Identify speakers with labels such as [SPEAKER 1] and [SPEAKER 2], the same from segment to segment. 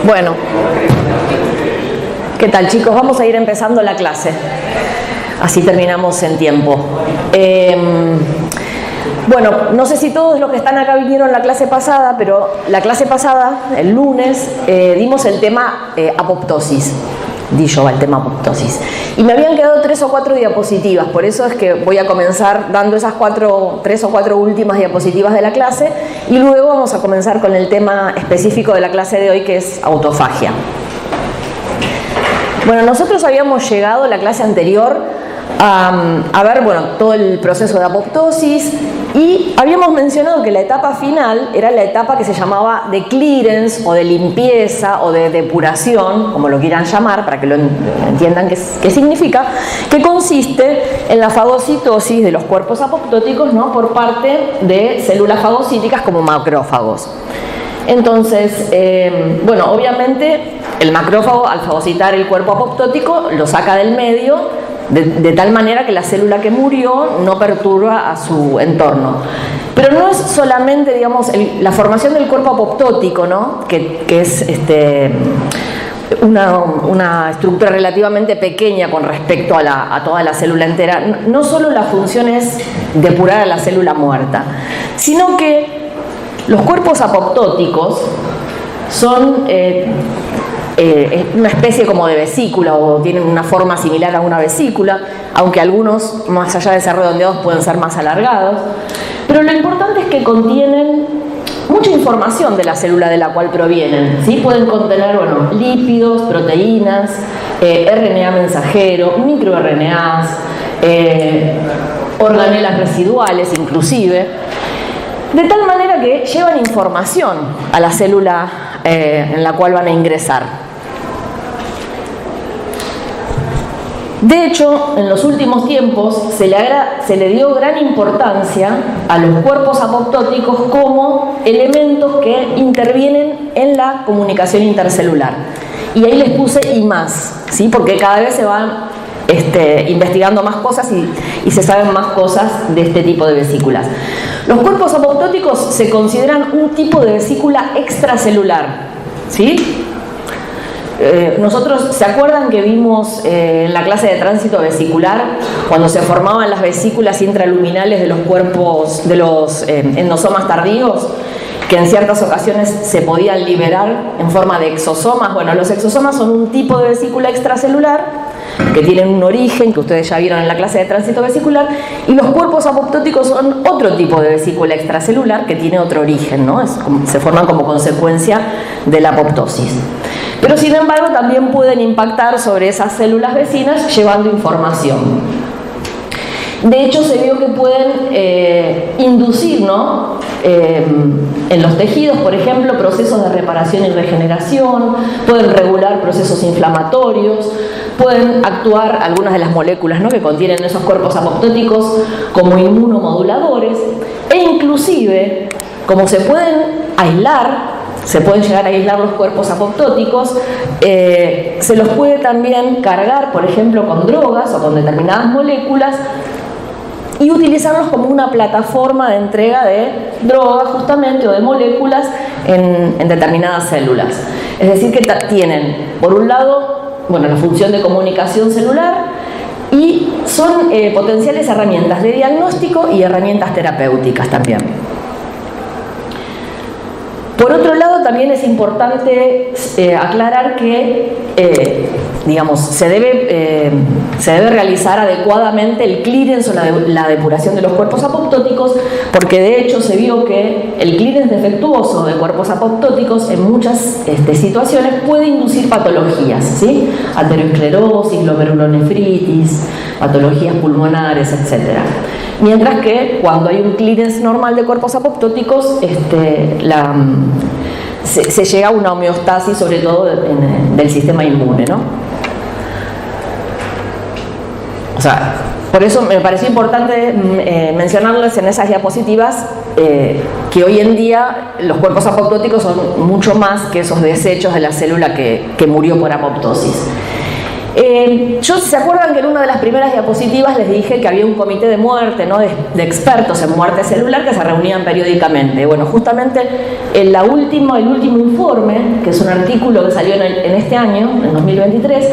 [SPEAKER 1] Bueno, ¿qué tal, chicos? Vamos a ir empezando la clase. Así terminamos en tiempo. Bueno, no sé si todos los que están acá vinieron la clase pasada, pero la clase pasada, el lunes, dimos el tema apoptosis. Di yo el tema apoptosis. Y me habían quedado 3 o 4 diapositivas, por eso es que voy a comenzar dando esas 3 o 4 últimas diapositivas de la clase y luego vamos a comenzar con el tema específico de la clase de hoy, que es autofagia. Bueno, nosotros habíamos llegado a la clase anterior a ver, bueno, todo el proceso de apoptosis y habíamos mencionado que la etapa final era la etapa que se llamaba de clearance o de limpieza o de depuración, como lo quieran llamar, para que lo entiendan qué significa, que consiste en la fagocitosis de los cuerpos apoptóticos, ¿no?, por parte de células fagocíticas como macrófagos. Entonces, bueno, obviamente el macrófago al fagocitar el cuerpo apoptótico lo saca del medio de tal manera que la célula que murió no perturba a su entorno. Pero no es solamente, digamos, la formación del cuerpo apoptótico, ¿no?, que es una estructura relativamente pequeña con respecto a toda la célula entera. No solo la función es depurar a la célula muerta, sino que los cuerpos apoptóticos son una especie como de vesícula o tienen una forma similar a una vesícula, aunque algunos, más allá de ser redondeados, pueden ser más alargados. Pero lo importante es que contienen mucha información de la célula de la cual provienen, ¿sí? Pueden contener, bueno, lípidos, proteínas, RNA mensajero, microRNAs, organelas residuales inclusive, de tal manera que llevan información a la célula en la cual van a ingresar. De hecho, en los últimos tiempos se le dio gran importancia a los cuerpos apoptóticos como elementos que intervienen en la comunicación intercelular. Y ahí les puse y más, ¿sí? Porque cada vez se van investigando más cosas y se saben más cosas de este tipo de vesículas. Los cuerpos apoptóticos se consideran un tipo de vesícula extracelular, ¿sí? Nosotros, ¿se acuerdan que vimos en la clase de tránsito vesicular cuando se formaban las vesículas intraluminales de los cuerpos, de los endosomas tardíos, que en ciertas ocasiones se podían liberar en forma de exosomas? Bueno, los exosomas son un tipo de vesícula extracelular que tienen un origen que ustedes ya vieron en la clase de tránsito vesicular, y los cuerpos apoptóticos son otro tipo de vesícula extracelular que tiene otro origen, ¿no? Se forman como consecuencia de la apoptosis. Pero sin embargo también pueden impactar sobre esas células vecinas llevando información. De hecho, se vio que pueden inducir, ¿no?, en los tejidos, por ejemplo, procesos de reparación y regeneración, pueden regular procesos inflamatorios, pueden actuar algunas de las moléculas, ¿no?, que contienen esos cuerpos apoptóticos como inmunomoduladores, e inclusive, como se pueden aislar, se pueden llegar a aislar los cuerpos apoptóticos, se los puede también cargar, por ejemplo, con drogas o con determinadas moléculas y utilizarlos como una plataforma de entrega de drogas justamente o de moléculas en determinadas células. Es decir, que tienen, por un lado, bueno, la función de comunicación celular y son potenciales herramientas de diagnóstico y herramientas terapéuticas también. Por otro lado, también es importante aclarar que digamos, se debe realizar adecuadamente el clearance o la depuración de los cuerpos apoptóticos, porque de hecho se vio que el clearance defectuoso de cuerpos apoptóticos en muchas situaciones puede inducir patologías, ¿sí? Aterosclerosis, glomerulonefritis, patologías pulmonares, etc. Mientras que cuando hay un clearance normal de cuerpos apoptóticos, se llega a una homeostasis, sobre todo del sistema inmune, ¿no? O sea, por eso me pareció importante mencionarles en esas diapositivas que hoy en día los cuerpos apoptóticos son mucho más que esos desechos de la célula que murió por apoptosis. ¿Se acuerdan que en una de las primeras diapositivas les dije que había un comité de muerte, ¿no? de expertos en muerte celular que se reunían periódicamente? Bueno, justamente el último informe, que es un artículo que salió en este año, en 2023,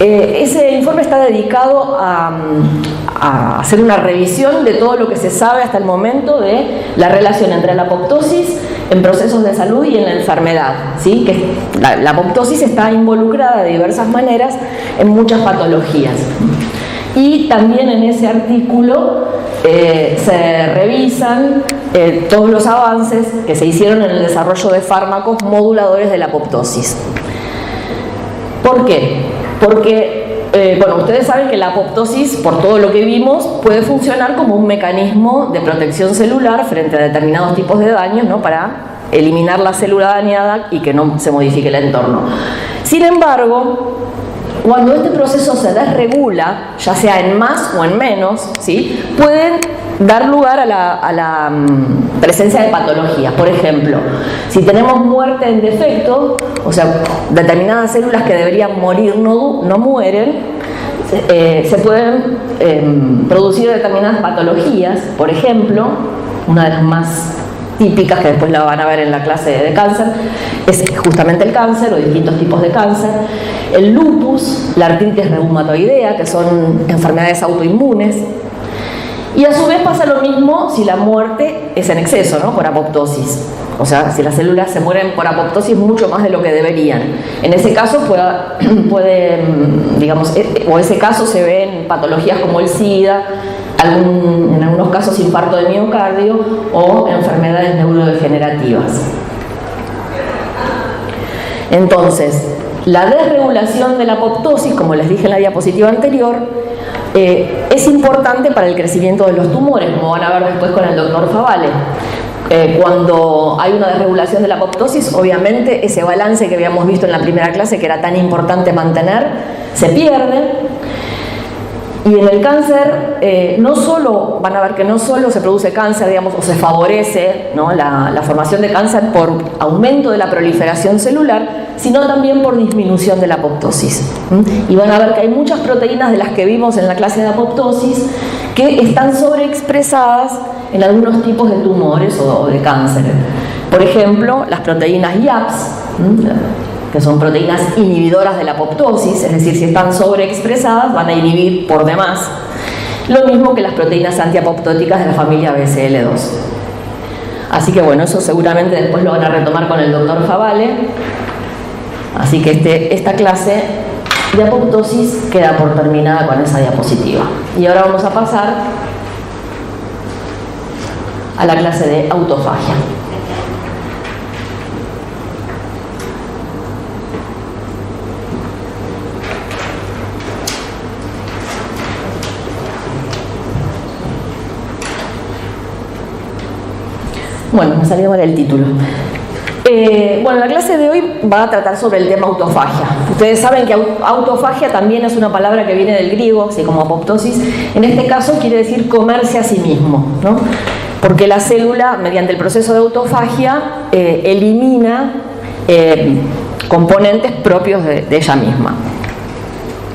[SPEAKER 1] ese informe está dedicado a hacer una revisión de todo lo que se sabe hasta el momento de la relación entre la apoptosis en procesos de salud y en la enfermedad, ¿sí? Que la apoptosis está involucrada de diversas maneras en muchas patologías. Y también en ese artículo se revisan todos los avances que se hicieron en el desarrollo de fármacos moduladores de la apoptosis. ¿Por qué? Porque bueno, ustedes saben que la apoptosis, por todo lo que vimos, puede funcionar como un mecanismo de protección celular frente a determinados tipos de daños, ¿no? Para eliminar la célula dañada y que no se modifique el entorno. Sin embargo, cuando este proceso se desregula, ya sea en más o en menos, ¿sí? Pueden dar lugar a la presencia de patologías. Por ejemplo, si tenemos muerte en defecto, o sea, determinadas células que deberían morir no mueren, se pueden producir determinadas patologías. Por ejemplo, una de las más típicas, que después la van a ver en la clase de cáncer, es justamente el cáncer o distintos tipos de cáncer, el lupus, la artritis reumatoidea, que son enfermedades autoinmunes. Y a su vez pasa lo mismo si la muerte es en exceso, ¿no? Por apoptosis. O sea, si las células se mueren por apoptosis mucho más de lo que deberían. En ese caso digamos, o ese caso se ve en patologías como el SIDA, en algunos casos infarto de miocardio o enfermedades neurodegenerativas. Entonces, la desregulación de la apoptosis, como les dije en la diapositiva anterior, es importante para el crecimiento de los tumores, como van a ver después con el doctor Favale. Cuando hay una desregulación de la apoptosis, obviamente ese balance que habíamos visto en la primera clase, que era tan importante mantener, se pierde. Y en el cáncer, van a ver que no solo se produce cáncer, digamos, o se favorece, ¿no? la formación de cáncer por aumento de la proliferación celular, sino también por disminución de la apoptosis. Y van a ver que hay muchas proteínas de las que vimos en la clase de apoptosis que están sobreexpresadas en algunos tipos de tumores o de cáncer. Por ejemplo, las proteínas YAPS, que son proteínas inhibidoras de la apoptosis, es decir, si están sobreexpresadas van a inhibir por demás. Lo mismo que las proteínas antiapoptóticas de la familia BCL2. Así que bueno, eso seguramente después lo van a retomar con el doctor Favale. Así que esta clase de apoptosis queda por terminada con esa diapositiva. Y ahora vamos a pasar a la clase de autofagia. Bueno, me salió mal el título. Bueno, la clase de hoy va a tratar sobre el tema autofagia. Ustedes saben que autofagia también es una palabra que viene del griego, así como apoptosis. En este caso quiere decir comerse a sí mismo, ¿no? Porque la célula, mediante el proceso de autofagia, elimina componentes propios de ella misma.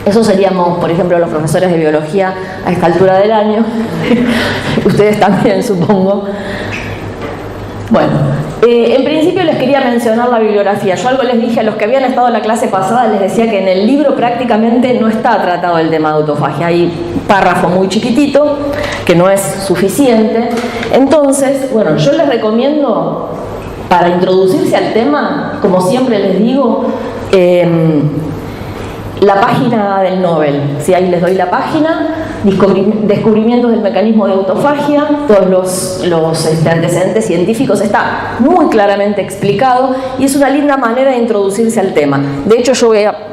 [SPEAKER 1] Eso seríamos, por ejemplo, los profesores de biología a esta altura del año. Ustedes también, supongo. Bueno, en principio les quería mencionar la bibliografía. Yo algo les dije a los que habían estado en la clase pasada, les decía que en el libro prácticamente no está tratado el tema de autofagia. Hay un párrafo muy chiquitito que no es suficiente. Entonces, bueno, yo les recomiendo, para introducirse al tema, como siempre les digo, la página del Nobel. ¿Sí? Ahí les doy la página, descubrimientos del mecanismo de autofagia, todos los antecedentes científicos, está muy claramente explicado y es una linda manera de introducirse al tema. De hecho,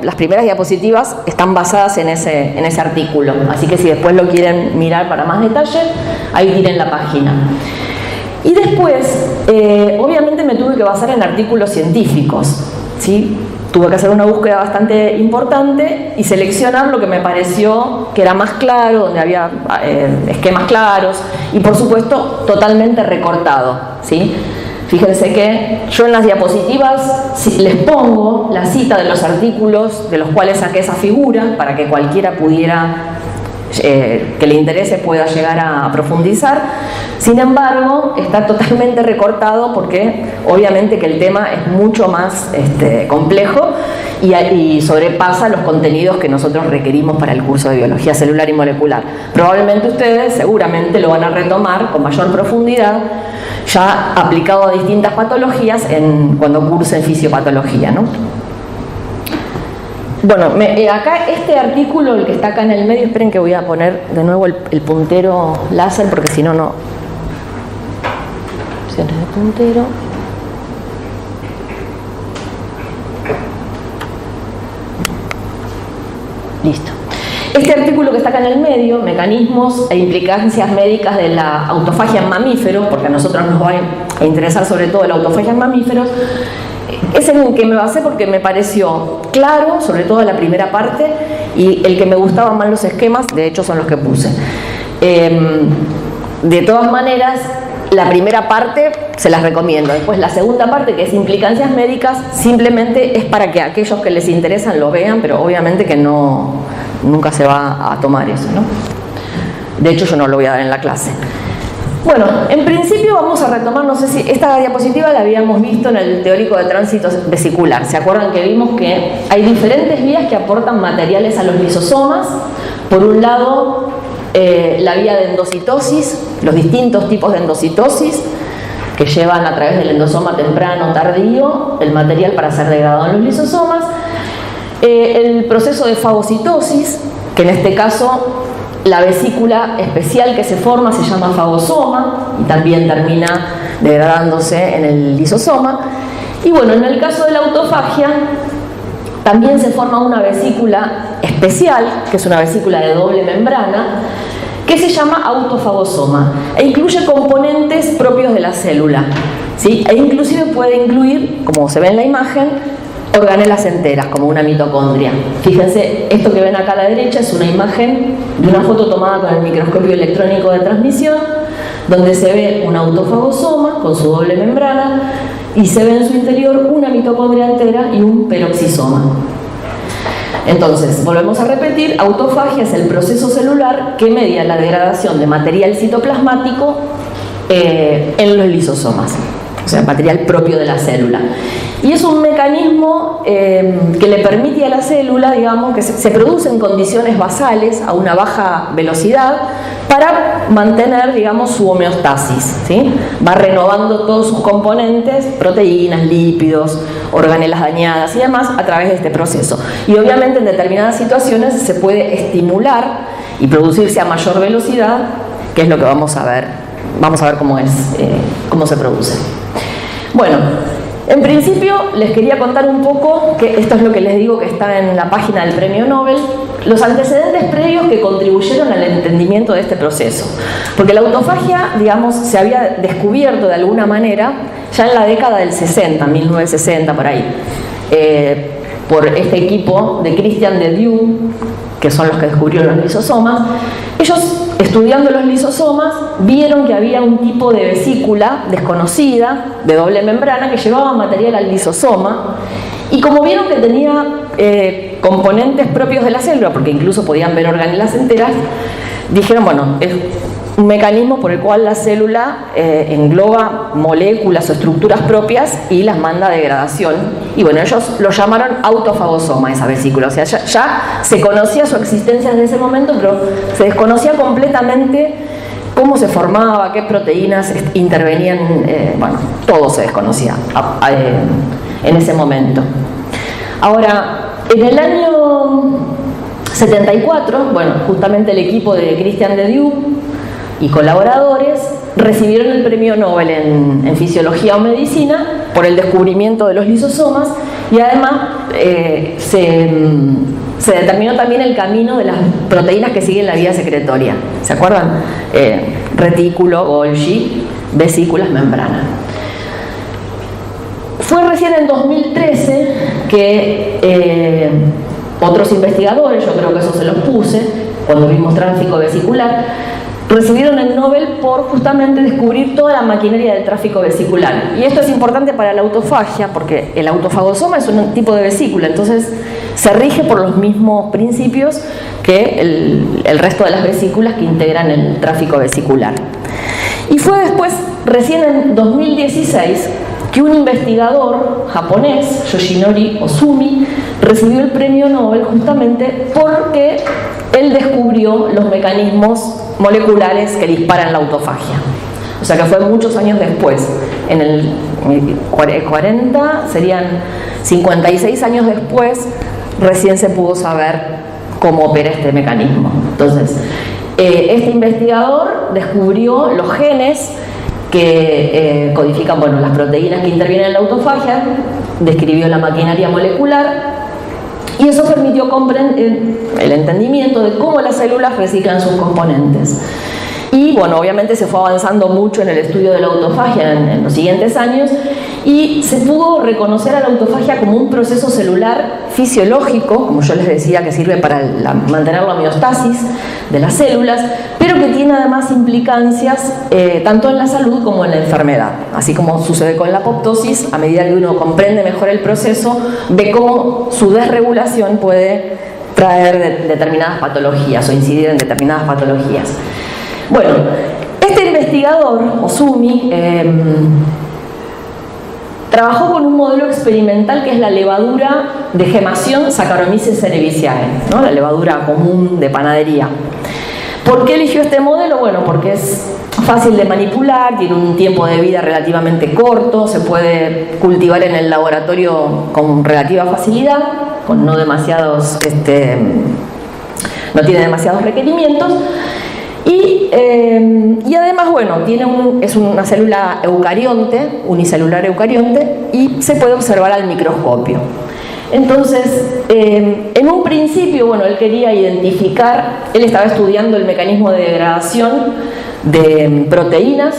[SPEAKER 1] las primeras diapositivas están basadas en ese artículo, así que si después lo quieren mirar para más detalle, ahí tienen la página. Y después, obviamente me tuve que basar en artículos científicos, ¿sí? Tuve que hacer una búsqueda bastante importante y seleccionar lo que me pareció que era más claro, donde había esquemas claros y, por supuesto, totalmente recortado, ¿sí? Fíjense que yo en las diapositivas les pongo la cita de los artículos de los cuales saqué esa figura para que cualquiera pudiera, que le interese, pueda llegar a profundizar. Sin embargo, está totalmente recortado porque obviamente que el tema es mucho más complejo y sobrepasa los contenidos que nosotros requerimos para el curso de biología celular y molecular. Probablemente ustedes seguramente lo van a retomar con mayor profundidad, ya aplicado a distintas patologías cuando cursen fisiopatología, ¿no? Bueno, acá este artículo, el que está acá en el medio, esperen que voy a poner de nuevo el puntero láser porque si no, no. Opciones de puntero. Listo. Este artículo que está acá en el medio, mecanismos e implicancias médicas de la autofagia en mamíferos, porque a nosotros nos va a interesar sobre todo la autofagia en mamíferos, es en el que me basé porque me pareció claro, sobre todo la primera parte, y el que me gustaban más los esquemas, de hecho son los que puse. De todas maneras, la primera parte se las recomiendo. Después la segunda parte, que es implicancias médicas, simplemente es para que aquellos que les interesan lo vean, pero obviamente que nunca se va a tomar eso, ¿no? De hecho yo no lo voy a dar en la clase. Bueno, en principio vamos a retomar, no sé si esta diapositiva la habíamos visto en el teórico de tránsito vesicular. ¿Se acuerdan que vimos que hay diferentes vías que aportan materiales a los lisosomas? Por un lado, la vía de endocitosis, los distintos tipos de endocitosis que llevan a través del endosoma temprano, tardío, el material para ser degradado en los lisosomas. El proceso de fagocitosis, que en este caso la vesícula especial que se forma se llama fagosoma y también termina degradándose en el lisosoma. Y bueno, en el caso de la autofagia también se forma una vesícula especial, que es una vesícula de doble membrana, que se llama autofagosoma e incluye componentes propios de la célula, ¿sí? E inclusive puede incluir, como se ve en la imagen, organelas enteras, como una mitocondria. Fíjense, esto que ven acá a la derecha es una imagen de una foto tomada con el microscopio electrónico de transmisión, donde se ve un autofagosoma con su doble membrana y se ve en su interior una mitocondria entera y un peroxisoma. Entonces, volvemos a repetir, autofagia es el proceso celular que media la degradación de material citoplasmático en los lisosomas, o sea, material propio de la célula. Y es un mecanismo que le permite a la célula, digamos, que se produce en condiciones basales a una baja velocidad para mantener, digamos, su homeostasis, ¿sí? Va renovando todos sus componentes, proteínas, lípidos, organelas dañadas y demás a través de este proceso. Y obviamente en determinadas situaciones se puede estimular y producirse a mayor velocidad, que es lo que vamos a ver. Vamos a ver cómo se produce. Bueno, en principio les quería contar un poco, que esto es lo que les digo que está en la página del Premio Nobel, los antecedentes previos que contribuyeron al entendimiento de este proceso. Porque la autofagia, digamos, se había descubierto de alguna manera ya en la década del 60, 1960 por ahí, por este equipo de Christian de Dieu, que son los que descubrieron los lisosomas. Ellos, estudiando los lisosomas, vieron que había un tipo de vesícula desconocida, de doble membrana, que llevaba material al lisosoma, y como vieron que tenía componentes propios de la célula, porque incluso podían ver organelas enteras, dijeron, bueno, es un mecanismo por el cual la célula engloba moléculas o estructuras propias y las manda a degradación. Y bueno, ellos lo llamaron autofagosoma, esa vesícula. O sea, ya se conocía su existencia desde ese momento, pero se desconocía completamente cómo se formaba, qué proteínas intervenían, bueno, todo se desconocía en ese momento. Ahora, en el año 74, bueno, justamente el equipo de Christian de Dieu y colaboradores recibieron el premio Nobel en Fisiología o Medicina por el descubrimiento de los lisosomas y además se determinó también el camino de las proteínas que siguen la vía secretoria. ¿Se acuerdan? Retículo, Golgi, vesículas, membrana. Fue recién en 2013 que otros investigadores, yo creo que eso se los puse cuando vimos tránsito vesicular, recibieron el Nobel por justamente descubrir toda la maquinaria del tráfico vesicular. Y esto es importante para la autofagia, porque el autofagosoma es un tipo de vesícula, entonces se rige por los mismos principios que el resto de las vesículas que integran el tráfico vesicular. Y fue después, recién en 2016, que un investigador japonés, Yoshinori Ozumi, recibió el premio Nobel justamente porque él descubrió los mecanismos moleculares que disparan la autofagia. O sea que fue muchos años después, en el 40, serían 56 años después, recién se pudo saber cómo opera este mecanismo. Entonces, este investigador descubrió los genes que codifican, bueno, las proteínas que intervienen en la autofagia, describió la maquinaria molecular, y eso permitió el entendimiento de cómo las células reciclan sus componentes. Y bueno, obviamente se fue avanzando mucho en el estudio de la autofagia en los siguientes años, y se pudo reconocer a la autofagia como un proceso celular fisiológico, como yo les decía, que sirve para mantener la homeostasis de las células, pero que tiene además implicancias tanto en la salud como en la enfermedad. Así como sucede con la apoptosis, a medida que uno comprende mejor el proceso, ve cómo su desregulación puede traer determinadas patologías o incidir en determinadas patologías. Bueno, este investigador, Ozumi, trabajó con un modelo experimental que es la levadura de gemación Saccharomyces cerevisiae, ¿no? La levadura común de panadería. ¿Por qué eligió este modelo? Bueno, porque es fácil de manipular, tiene un tiempo de vida relativamente corto, se puede cultivar en el laboratorio con relativa facilidad, con no tiene demasiados requerimientos. Y además, bueno, es una célula eucarionte, unicelular eucarionte, y se puede observar al microscopio. Entonces, en un principio, bueno, él quería él estaba estudiando el mecanismo de degradación de proteínas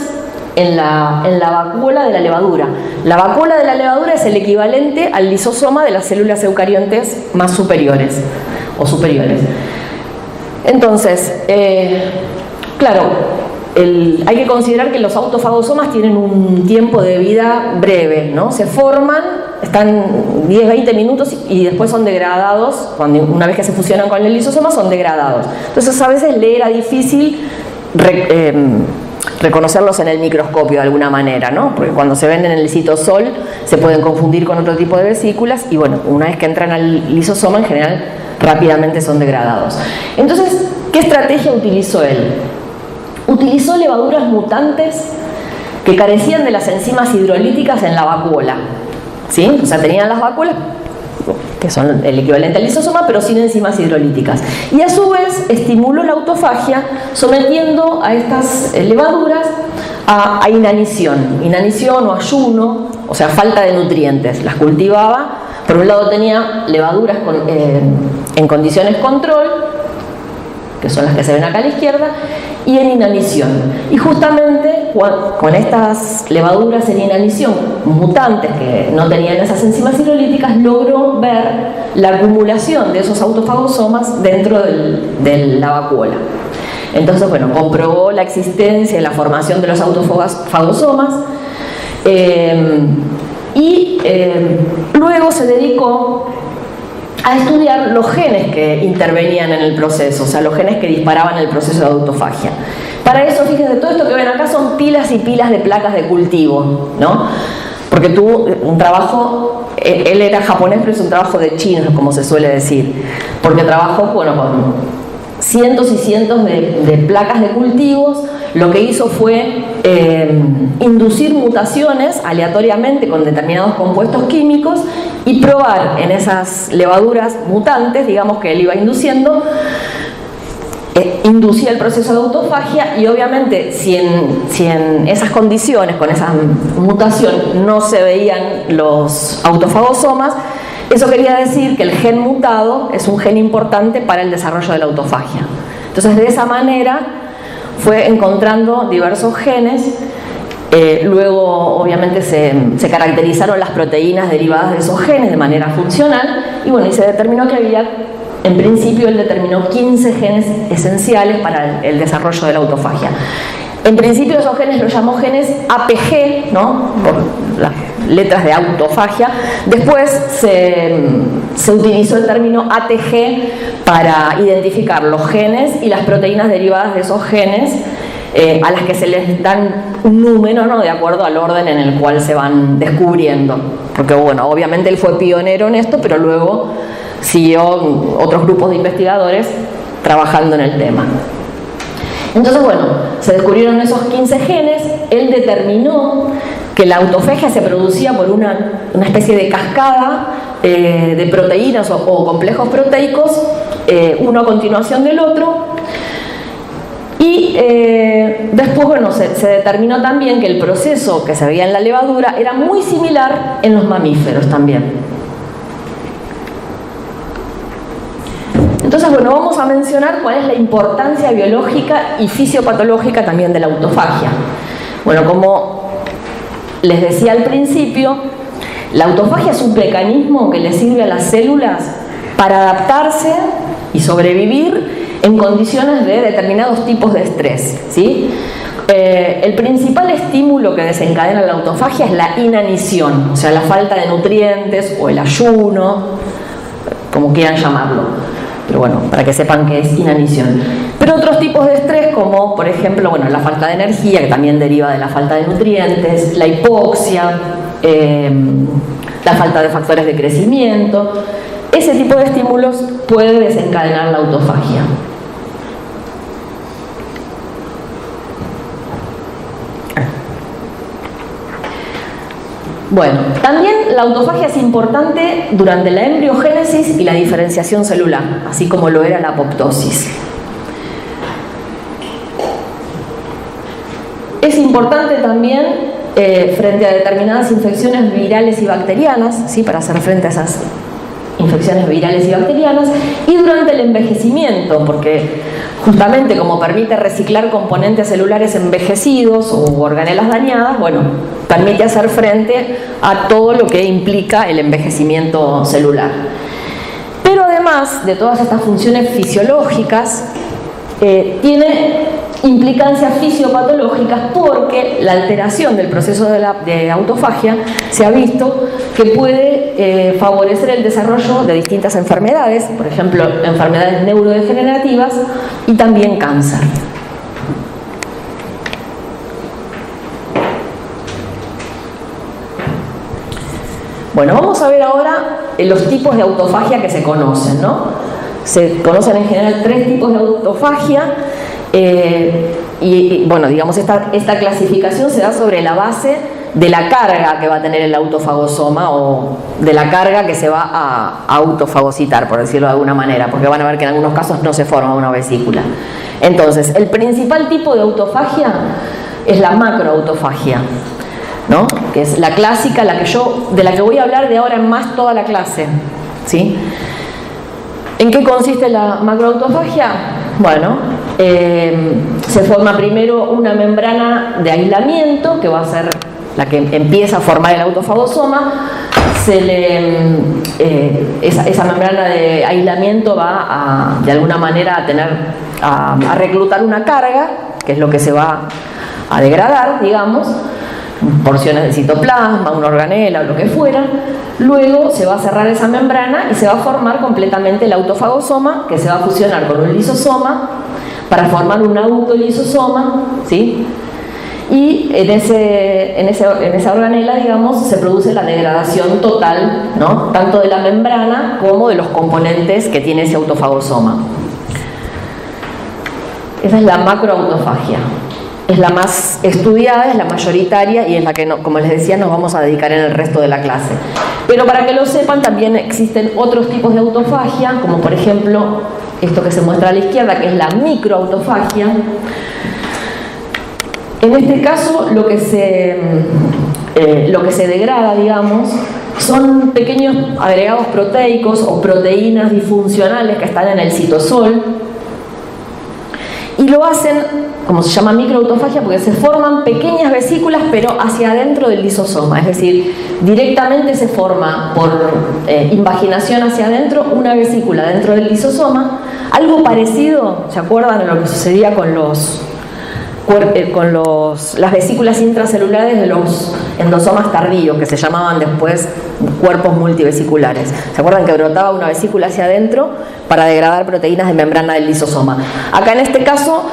[SPEAKER 1] en la vacuola de la levadura. La vacuola de la levadura es el equivalente al lisosoma de las células eucariontes más superiores o superiores. Entonces, claro, hay que considerar que los autofagosomas tienen un tiempo de vida breve, ¿no? Se forman, están 10-20 minutos y después son degradados. Una vez que se fusionan con el lisosoma, son degradados. Entonces, a veces le era difícil reconocerlos en el microscopio de alguna manera, ¿no? Porque cuando se ven en el citosol se pueden confundir con otro tipo de vesículas y, bueno, una vez que entran al lisosoma, en general rápidamente son degradados. Entonces, ¿qué estrategia utilizó él? Utilizó levaduras mutantes que carecían de las enzimas hidrolíticas en la vacuola, ¿sí? O sea, tenían las vacuolas, que son el equivalente al lisosoma, pero sin enzimas hidrolíticas. Y a su vez estimuló la autofagia sometiendo a estas levaduras a inanición o ayuno, o sea, falta de nutrientes. Las cultivaba. Por un lado tenía levaduras en condiciones control, que son las que se ven acá a la izquierda, y en inanición. Y justamente con estas levaduras en inanición, mutantes que no tenían esas enzimas hidrolíticas, logró ver la acumulación de esos autofagosomas dentro de la vacuola. Entonces, bueno, comprobó la existencia y la formación de los autofagosomas, y luego se dedicó a estudiar los genes que intervenían en el proceso, o sea, los genes que disparaban el proceso de autofagia. Para eso, fíjense, todo esto que ven acá son pilas y pilas de placas de cultivo, ¿no? Porque un trabajo, él era japonés, pero es un trabajo de chinos, como se suele decir, porque trabajó, bueno, con cientos y cientos de placas de cultivos. Lo que hizo fue inducir mutaciones aleatoriamente con determinados compuestos químicos y probar en esas levaduras mutantes, digamos, que él iba induciendo, inducía el proceso de autofagia. Y obviamente si en esas condiciones, con esa mutación, no se veían los autofagosomas, eso quería decir que el gen mutado es un gen importante para el desarrollo de la autofagia. Entonces, de esa manera fue encontrando diversos genes. Luego, obviamente, se caracterizaron las proteínas derivadas de esos genes de manera funcional, y bueno, y se determinó que había en principio él determinó 15 genes esenciales para el desarrollo de la autofagia. En principio esos genes los llamó genes APG, ¿no? Por las letras de autofagia. Después se utilizó el término ATG para identificar los genes y las proteínas derivadas de esos genes, a las que se les dan un número, ¿no? De acuerdo al orden en el cual se van descubriendo. Porque bueno, obviamente él fue pionero en esto, pero luego siguió otros grupos de investigadores trabajando en el tema. Entonces, bueno, se descubrieron esos 15 genes. Él determinó que la autofagia se producía por una especie de cascada de proteínas o complejos proteicos, uno a continuación del otro. Y después, bueno, se determinó también que el proceso que se veía en la levadura era muy similar en los mamíferos también. Entonces, bueno, vamos a mencionar cuál es la importancia biológica y fisiopatológica también de la autofagia. Bueno, como les decía al principio, la autofagia es un mecanismo que le sirve a las células para adaptarse y sobrevivir en condiciones de determinados tipos de estrés, ¿sí? El principal estímulo que desencadena la autofagia es la inanición, o sea, la falta de nutrientes o el ayuno, como quieran llamarlo. Pero bueno, para que sepan que es inanición. Pero otros tipos de estrés, como por ejemplo, bueno, la falta de energía, que también deriva de la falta de nutrientes, la hipoxia, la falta de factores de crecimiento, ese tipo de estímulos puede desencadenar la autofagia. Bueno, también la autofagia es importante durante la embriogénesis y la diferenciación celular, así como lo era la apoptosis. Es importante también frente a determinadas infecciones virales y bacterianas, ¿sí? Para hacer frente a esas infecciones virales y bacterianas, y durante el envejecimiento, porque justamente como permite reciclar componentes celulares envejecidos o organelas dañadas, bueno, permite hacer frente a todo lo que implica el envejecimiento celular. Pero además de todas estas funciones fisiológicas, tiene implicancias fisiopatológicas, porque la alteración del proceso de autofagia se ha visto que puede favorecer el desarrollo de distintas enfermedades, por ejemplo, enfermedades neurodegenerativas y también cáncer. Bueno, vamos a ver ahora los tipos de autofagia que se conocen, ¿no? Se conocen en general 3 tipos de autofagia. Y bueno, digamos, esta clasificación se da sobre la base de la carga que va a tener el autofagosoma, o de la carga que se va a autofagocitar, por decirlo de alguna manera, porque van a ver que en algunos casos no se forma una vesícula. Entonces, el principal tipo de autofagia es la macroautofagia, ¿no? Que es la clásica, de la que voy a hablar de ahora en más toda la clase, ¿sí? ¿En qué consiste la macroautofagia? Bueno, se forma primero una membrana de aislamiento, que va a ser la que empieza a formar el autofagosoma. Esa membrana de aislamiento va de alguna manera a reclutar una carga, que es lo que se va a degradar, digamos, porciones de citoplasma, una organela o lo que fuera. Luego se va a cerrar esa membrana y se va a formar completamente el autofagosoma, que se va a fusionar con un lisosoma para formar un autolisosoma, ¿sí? Y en esa organela, digamos, se produce la degradación total, ¿no? Tanto de la membrana como de los componentes que tiene ese autofagosoma. Esa es la macroautofagia. Es la más estudiada, es la mayoritaria y es la que, como les decía, nos vamos a dedicar en el resto de la clase. Pero para que lo sepan, también existen otros tipos de autofagia, como por ejemplo esto que se muestra a la izquierda, que es la microautofagia. En este caso, lo que se degrada, digamos, son pequeños agregados proteicos o proteínas disfuncionales que están en el citosol. Y lo hacen, como se llama microautofagia, porque se forman pequeñas vesículas pero hacia adentro del lisosoma, es decir, directamente se forma por invaginación hacia adentro una vesícula dentro del lisosoma, algo parecido, ¿se acuerdan de lo que sucedía con las vesículas intracelulares de los endosomas tardíos, que se llamaban después cuerpos multivesiculares? ¿Se acuerdan que brotaba una vesícula hacia adentro para degradar proteínas de membrana del lisosoma? Acá en este caso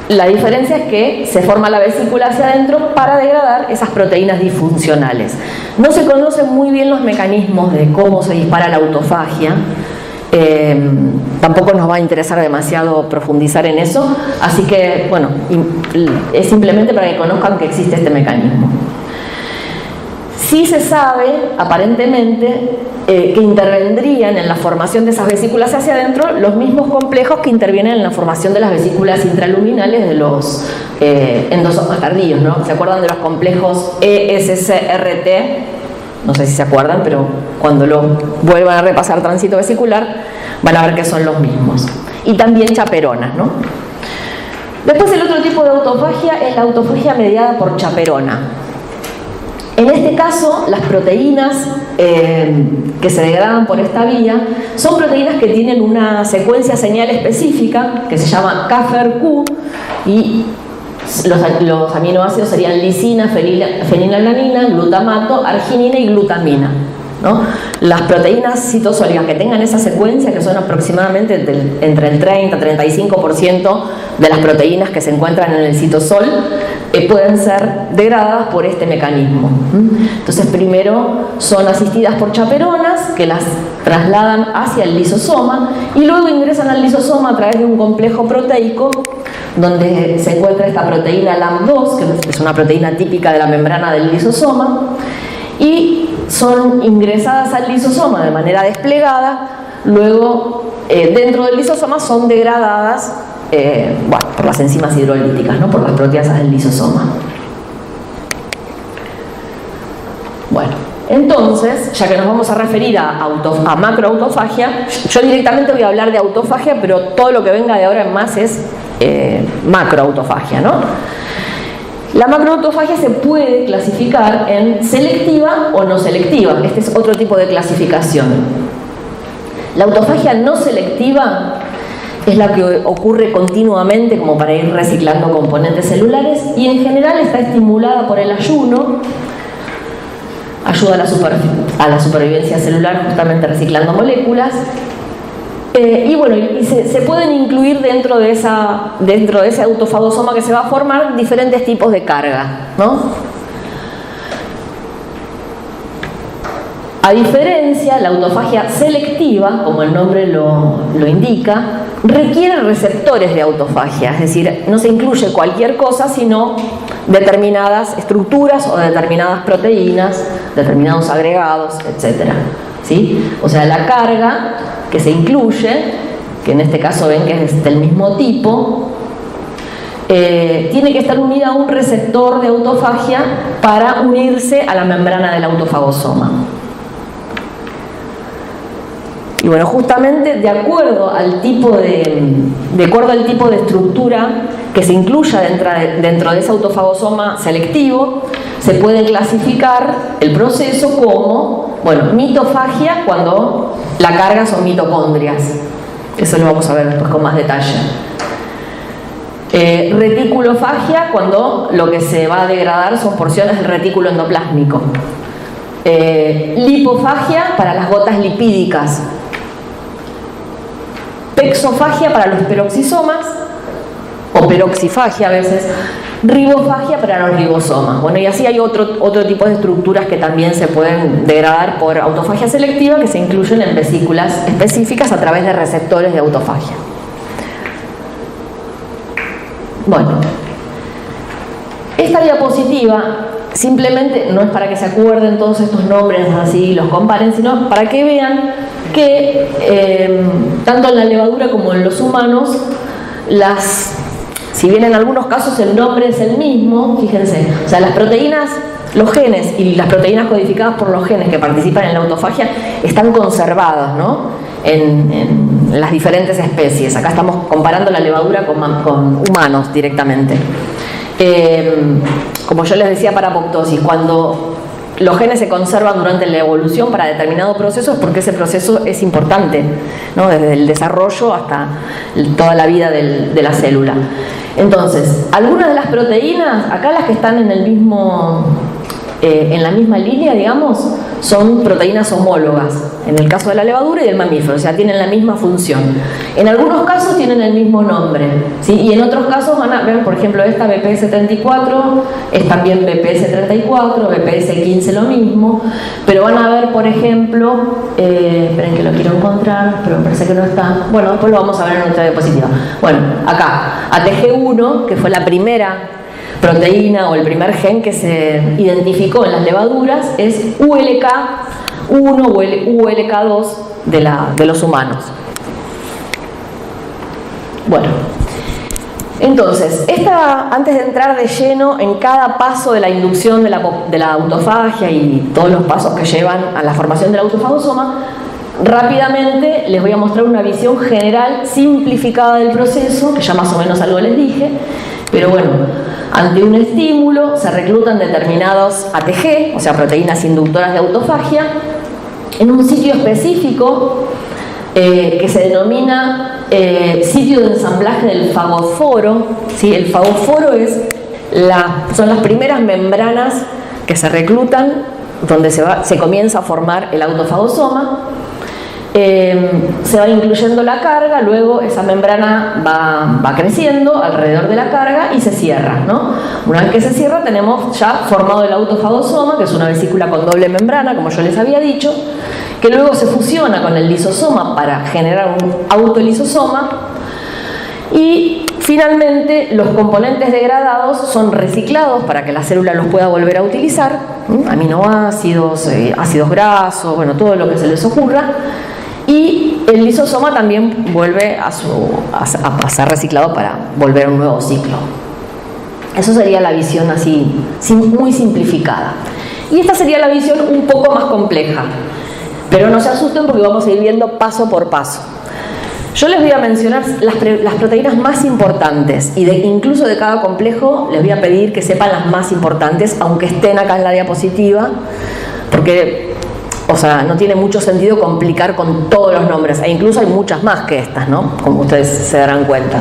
[SPEAKER 1] la diferencia es que se forma la vesícula hacia adentro para degradar esas proteínas disfuncionales. No se conocen muy bien los mecanismos de cómo se dispara la autofagia. Tampoco nos va a interesar demasiado profundizar en eso, así que bueno, es simplemente para que conozcan que existe este mecanismo. Sí se sabe, aparentemente, que intervendrían en la formación de esas vesículas hacia adentro los mismos complejos que intervienen en la formación de las vesículas intraluminales de los endosomas tardíos, ¿no? ¿Se acuerdan de los complejos ESCRT? No sé si se acuerdan, pero cuando lo vuelvan a repasar tránsito vesicular van a ver que son los mismos. Y también chaperonas, ¿no? Después el otro tipo de autofagia es la autofagia mediada por chaperona. En este caso, las proteínas que se degradan por esta vía son proteínas que tienen una secuencia señal específica que se llama KFER-Q, y los aminoácidos serían lisina, fenilalanina, glutamato, arginina y glutamina, ¿no? Las proteínas citosólicas que tengan esa secuencia, que son aproximadamente entre el 30-35% de las proteínas que se encuentran en el citosol, pueden ser degradadas por este mecanismo. Entonces primero son asistidas por chaperonas que las trasladan hacia el lisosoma y luego ingresan al lisosoma a través de un complejo proteico donde se encuentra esta proteína LAM2, que es una proteína típica de la membrana del lisosoma, y son ingresadas al lisosoma de manera desplegada. Luego dentro del lisosoma son degradadas por las enzimas hidrolíticas, ¿no? Por las proteasas del lisosoma. Bueno, entonces, ya que nos vamos a referir a macroautofagia, yo directamente voy a hablar de autofagia, pero todo lo que venga de ahora en más es macroautofagia, ¿no? La macroautofagia se puede clasificar en selectiva o no selectiva. Este es otro tipo de clasificación. La autofagia no selectiva es la que ocurre continuamente, como para ir reciclando componentes celulares, y en general está estimulada por el ayuno, ayuda a la supervivencia celular justamente reciclando moléculas, y bueno, se pueden incluir dentro de ese autofagosoma que se va a formar diferentes tipos de carga, ¿no? A diferencia, la autofagia selectiva, como el nombre lo indica, requiere receptores de autofagia, es decir, no se incluye cualquier cosa, sino determinadas estructuras o determinadas proteínas, determinados agregados, etc. ¿Sí? O sea, la carga que se incluye, que en este caso ven que es del mismo tipo, tiene que estar unida a un receptor de autofagia para unirse a la membrana del autofagosoma. Y bueno, justamente de acuerdo al tipo de estructura que se incluya dentro de ese autofagosoma selectivo, se puede clasificar el proceso como, bueno, mitofagia cuando la carga son mitocondrias. Eso lo vamos a ver después con más detalle. Reticulofagia cuando lo que se va a degradar son porciones del retículo endoplásmico. Lipofagia para las gotas lipídicas. Pexofagia para los peroxisomas, o peroxifagia a veces, ribofagia para los ribosomas. Bueno, y así hay otro tipo de estructuras que también se pueden degradar por autofagia selectiva, que se incluyen en vesículas específicas a través de receptores de autofagia. Bueno, esta diapositiva simplemente no es para que se acuerden todos estos nombres así y los comparen, sino para que vean que tanto en la levadura como en los humanos, si bien en algunos casos el nombre es el mismo, fíjense, o sea, las proteínas, los genes y las proteínas codificadas por los genes que participan en la autofagia están conservadas, ¿no? en las diferentes especies. Acá estamos comparando la levadura con humanos directamente. Como yo les decía para apoptosis, cuando los genes se conservan durante la evolución para determinado proceso es porque ese proceso es importante, ¿no? Desde el desarrollo hasta toda la vida de la célula. Entonces, algunas de las proteínas, acá las que están en el mismo, en la misma línea, digamos, son proteínas homólogas, en el caso de la levadura y del mamífero, o sea, tienen la misma función. En algunos casos tienen el mismo nombre, ¿sí? Y en otros casos van a ver, por ejemplo, esta BPS34 es también BPS34, BPS15 lo mismo, pero van a ver, por ejemplo, esperen que lo quiero encontrar, pero me parece que no está. Bueno, después lo vamos a ver en otra diapositiva. Bueno, acá, ATG1, que fue la primera proteína o el primer gen que se identificó en las levaduras, es ULK1 o ULK2 de los humanos. Bueno, entonces, antes de entrar de lleno en cada paso de la inducción de la autofagia y todos los pasos que llevan a la formación del autofagosoma, rápidamente les voy a mostrar una visión general simplificada del proceso, que ya más o menos algo les dije, pero bueno, ante un estímulo se reclutan determinados ATG, o sea, proteínas inductoras de autofagia, en un sitio específico que se denomina sitio de ensamblaje del fagosforo, ¿sí? El fagosforo son las primeras membranas que se reclutan donde se comienza a formar el autofagosoma. Se va incluyendo la carga, luego esa membrana va creciendo alrededor de la carga y se cierra, ¿no? Una vez que se cierra tenemos ya formado el autofagosoma, que es una vesícula con doble membrana, como yo les había dicho, que luego se fusiona con el lisosoma para generar un autolisosoma, y finalmente los componentes degradados son reciclados para que la célula los pueda volver a utilizar, aminoácidos, ácidos grasos, bueno, todo lo que se les ocurra. Y el lisosoma también vuelve a ser reciclado para volver a un nuevo ciclo. Eso sería la visión así, muy simplificada. Y esta sería la visión un poco más compleja. Pero no se asusten porque vamos a ir viendo paso por paso. Yo les voy a mencionar las proteínas más importantes y incluso de cada complejo les voy a pedir que sepan las más importantes, aunque estén acá en la diapositiva, porque no tiene mucho sentido complicar con todos los nombres, e incluso hay muchas más que estas, ¿no? Como ustedes se darán cuenta.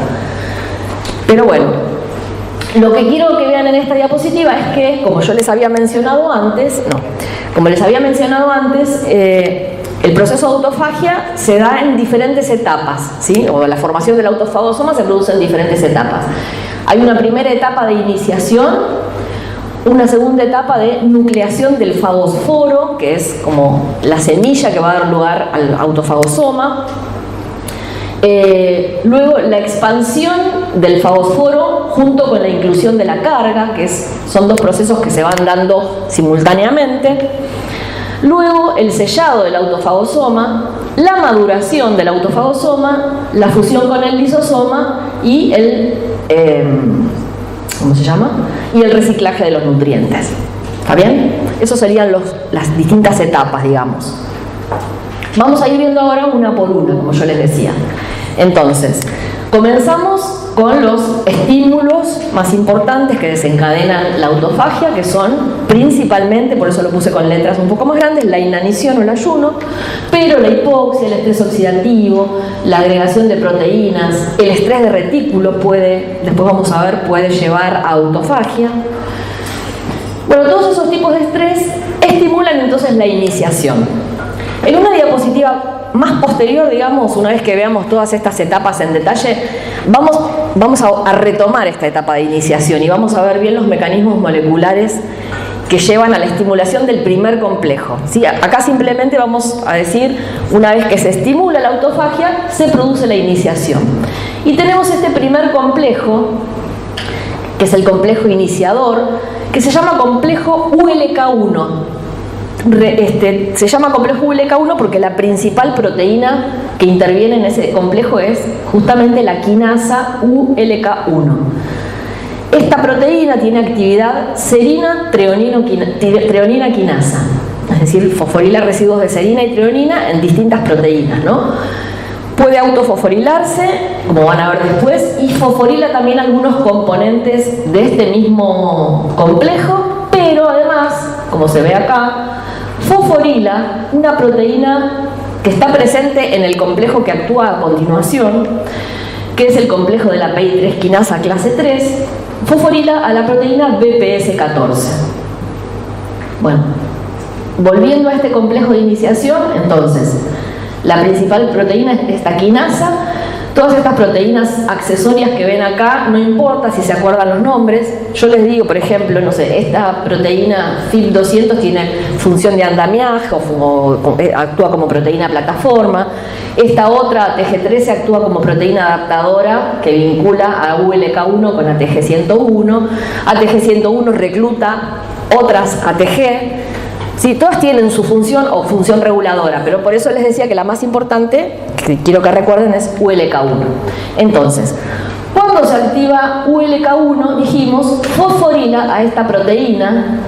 [SPEAKER 1] Pero bueno, lo que quiero que vean en esta diapositiva es que, como les había mencionado antes, el proceso de autofagia se da en diferentes etapas, ¿sí? O la formación del autofagosoma se produce en diferentes etapas. Hay una primera etapa de iniciación, una segunda etapa de nucleación del fagosforo, que es como la semilla que va a dar lugar al autofagosoma. Luego la expansión del fagosforo junto con la inclusión de la carga, que son dos procesos que se van dando simultáneamente. Luego el sellado del autofagosoma, la maduración del autofagosoma, la fusión con el lisosoma y el reciclaje de los nutrientes. ¿Está bien? Esas serían las distintas etapas, digamos. Vamos a ir viendo ahora una por una, como yo les decía. Entonces, comenzamos con los estímulos más importantes que desencadenan la autofagia, que son principalmente, por eso lo puse con letras un poco más grandes, la inanición o el ayuno, pero la hipoxia, el estrés oxidativo, la agregación de proteínas, el estrés de retículo después vamos a ver, puede llevar a autofagia. Bueno, todos esos tipos de estrés estimulan entonces la iniciación. En una diapositiva más posterior, digamos, una vez que veamos todas estas etapas en detalle, vamos a retomar esta etapa de iniciación y vamos a ver bien los mecanismos moleculares que llevan a la estimulación del primer complejo, ¿sí? Acá simplemente vamos a decir, una vez que se estimula la autofagia, se produce la iniciación. Y tenemos este primer complejo, que es el complejo iniciador, que se llama complejo ULK1. Se llama complejo ULK1 porque la principal proteína que interviene en ese complejo es justamente la quinasa ULK1. Esta proteína tiene actividad serina treonina quinasa. es decir, fosforila residuos de serina y treonina en distintas proteínas, ¿no? Puede autofosforilarse, como van a ver después, y fosforila también algunos componentes de este mismo complejo, pero además, como se ve acá, fosforila una proteína que está presente en el complejo que actúa a continuación, que es el complejo de la PI3 quinasa clase 3, fosforila a la proteína BPS14. Bueno, volviendo a este complejo de iniciación, entonces, la principal proteína es esta quinasa. Todas estas proteínas accesorias que ven acá, no importa si se acuerdan los nombres. Yo les digo, por ejemplo, no sé, esta proteína FIP200 tiene función de andamiaje o actúa como proteína plataforma. Esta otra, ATG13, actúa como proteína adaptadora que vincula a ULK1 con ATG101. ATG101 recluta otras ATG. Sí, todas tienen su función o función reguladora, pero por eso les decía que la más importante, que quiero que recuerden, es ULK1. Entonces, cuando se activa ULK1, dijimos, fosforila a esta proteína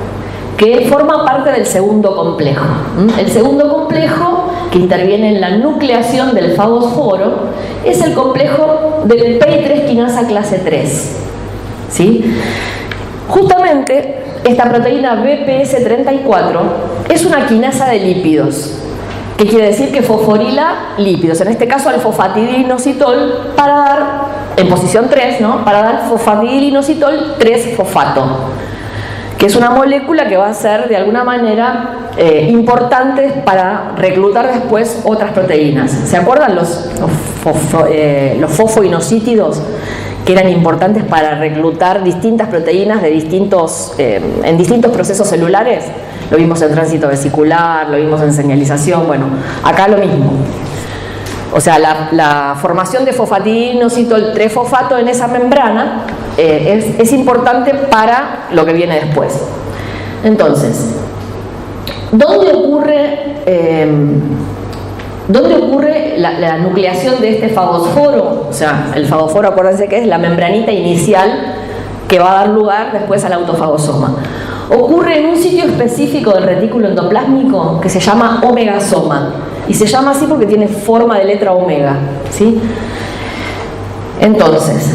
[SPEAKER 1] que forma parte del segundo complejo. El segundo complejo que interviene en la nucleación del fagosforo es el complejo de PI3 quinasa clase 3. ¿Sí? Justamente esta proteína BPS34 es una quinasa de lípidos, que quiere decir que fosforila lípidos, en este caso al fosfatidilinositol, para dar, en posición 3, ¿no? Para dar fosfatidilinositol 3-fosfato, que es una molécula que va a ser de alguna manera importante para reclutar después otras proteínas. ¿Se acuerdan los fosfoinosítidos? Que eran importantes para reclutar distintas proteínas de en distintos procesos celulares. Lo vimos en tránsito vesicular, lo vimos en señalización, bueno, acá lo mismo. O sea, la formación de fosfatidilinositol 3-fosfato en esa membrana es importante para lo que viene después. Entonces, ¿dónde ocurre la nucleación de este fagosforo? O sea, el fagosforo, acuérdense que es la membranita inicial que va a dar lugar después al autofagosoma. Ocurre en un sitio específico del retículo endoplásmico que se llama omegasoma. Y se llama así porque tiene forma de letra omega, ¿sí? Entonces,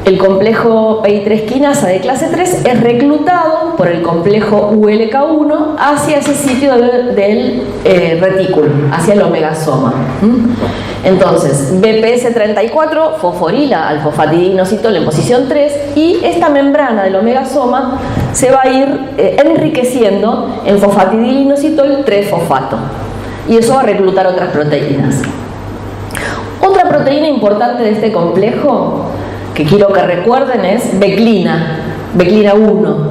[SPEAKER 1] el complejo PI3 quinasa de clase 3 es reclutado por el complejo ULK1 hacia ese sitio del retículo, hacia el omegasoma. Entonces, BPS34 fosforila al fosfatidilinositol en posición 3 y esta membrana del omegasoma se va a ir enriqueciendo en fosfatidilinositol 3-fosfato. Y eso va a reclutar otras proteínas. Otra proteína importante de este complejo que quiero que recuerden es beclina 1,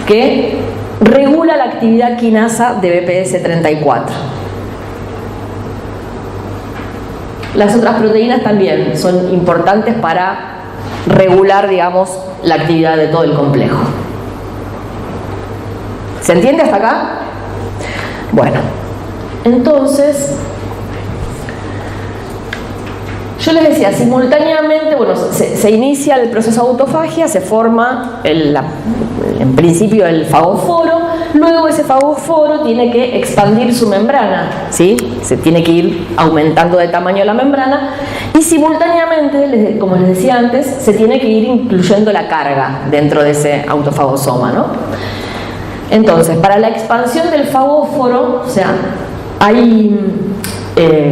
[SPEAKER 1] que regula la actividad quinasa de BPS34. Las otras proteínas también son importantes para regular, digamos, la actividad de todo el complejo. ¿Se entiende hasta acá? Bueno, entonces, yo les decía, simultáneamente, bueno, se inicia el proceso de autofagia, se forma en principio el fagosforo, luego ese fagosforo tiene que expandir su membrana, ¿sí? Se tiene que ir aumentando de tamaño la membrana y simultáneamente, como les decía antes, se tiene que ir incluyendo la carga dentro de ese autofagosoma, ¿no? Entonces, para la expansión del fagóforo, o sea,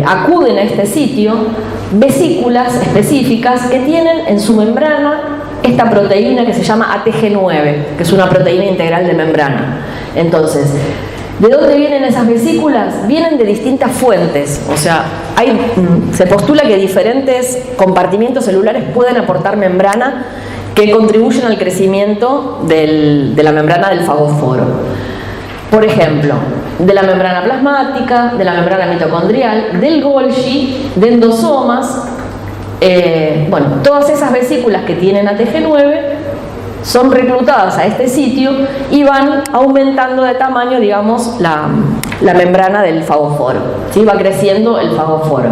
[SPEAKER 1] acuden a este sitio vesículas específicas que tienen en su membrana esta proteína que se llama ATG9, que es una proteína integral de membrana. Entonces, ¿de dónde vienen esas vesículas? Vienen de distintas fuentes, o sea, se postula que diferentes compartimientos celulares pueden aportar membrana que contribuyen al crecimiento de la membrana del fagosforo. Por ejemplo, de la membrana plasmática, de la membrana mitocondrial, del Golgi, de endosomas. Bueno, todas esas vesículas que tienen ATG9 son reclutadas a este sitio y van aumentando de tamaño, digamos, la membrana del fagosforo, ¿sí? Va creciendo el fagosforo.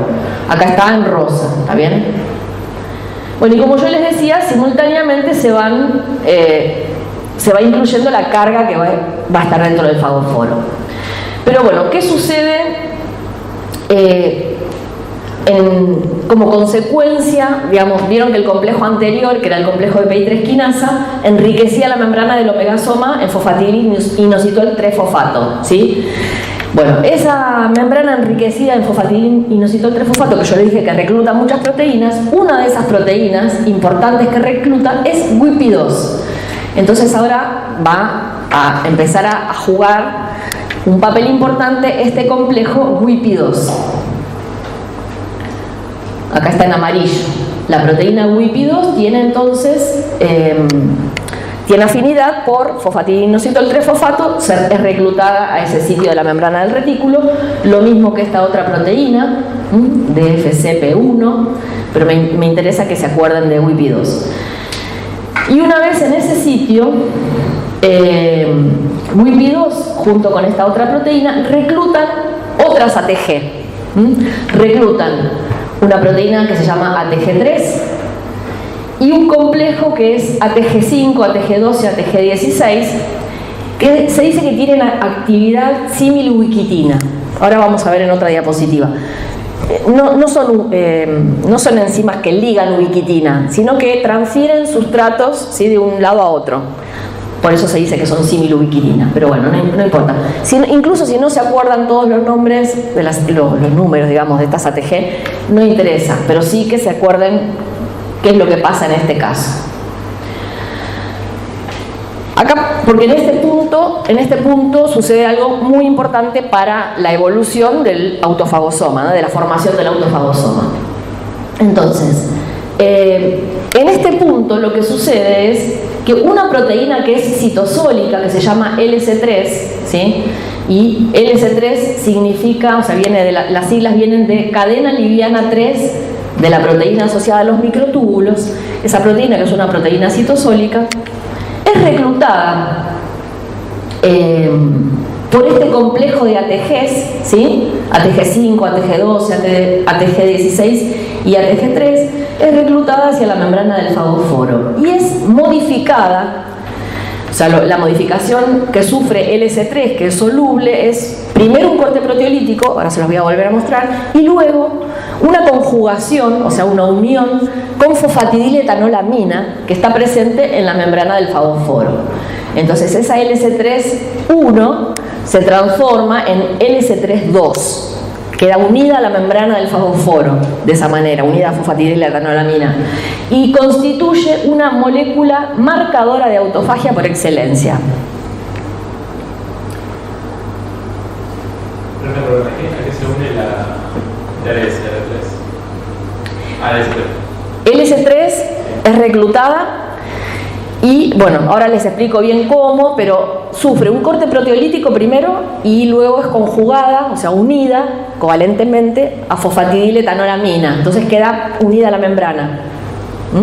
[SPEAKER 1] Acá está en rosa, ¿está bien? Bueno, y como yo les decía, simultáneamente se van se va incluyendo la carga que va a estar dentro del fagóforo. Pero bueno, ¿qué sucede como consecuencia? Digamos, vieron que el complejo anterior, que era el complejo de PI3 quinasa, enriquecía la membrana del omegasoma en fosfatidil-inositol 3-fosfato, ¿sí? Bueno, esa membrana enriquecida en fosfatidil-inositol 3-fosfato, que yo les dije que recluta muchas proteínas, una de esas proteínas importantes que recluta es WIPI2. Entonces ahora va a empezar a jugar un papel importante este complejo WIPI2. Acá está en amarillo. La proteína WIPI2 tiene entonces tiene afinidad por fosfatidil-inositol 3-fosfato, es reclutada a ese sitio de la membrana del retículo, lo mismo que esta otra proteína, DFCP1, pero me interesa que se acuerden de WIPI2. Y una vez en ese sitio, WIPI2 junto con esta otra proteína reclutan otras ATG. Reclutan una proteína que se llama ATG3 y un complejo que es ATG5, ATG12, ATG16, que se dice que tienen actividad simil-ubiquitina. Ahora vamos a ver en otra diapositiva. No son enzimas que ligan ubiquitina, sino que transfieren sustratos, ¿sí?, de un lado a otro. Por eso se dice que son simil-ubiquitina, pero bueno, no importa. Incluso si no se acuerdan todos los nombres, de los números, digamos, de estas ATG, no interesa, pero sí que se acuerden qué es lo que pasa en este caso. Acá, porque en este punto sucede algo muy importante para la evolución del autofagosoma, ¿no?, de la formación del autofagosoma. Entonces, en este punto lo que sucede es que una proteína que es citosólica, que se llama LC3, ¿sí?, y LC3 significa, o sea, las siglas vienen de cadena liviana 3 de la proteína asociada a los microtúbulos. Esa proteína, que es una proteína citosólica, es reclutada por este complejo de ATGs, ¿sí?, ATG5, ATG12, ATG16 y ATG3, es reclutada hacia la membrana del fagóforo y es modificada. O sea, la modificación que sufre LC3, que es soluble, es primero un corte proteolítico, ahora se los voy a volver a mostrar, y luego una conjugación, o sea, una unión con fosfatidiletoanolamina que está presente en la membrana del fagóforo. Entonces esa LC3-1 se transforma en LC3-2, queda unida a la membrana del fagóforo, de esa manera, unida a fosfatidiletoanolamina, y constituye una molécula marcadora de autofagia por excelencia.
[SPEAKER 2] ¿A qué se une la LC3?
[SPEAKER 1] LC3 es reclutada y, bueno, ahora les explico bien cómo, pero sufre un corte proteolítico primero y luego es conjugada, o sea, unida covalentemente a fosfatidiletoanolamina. Entonces queda unida a la membrana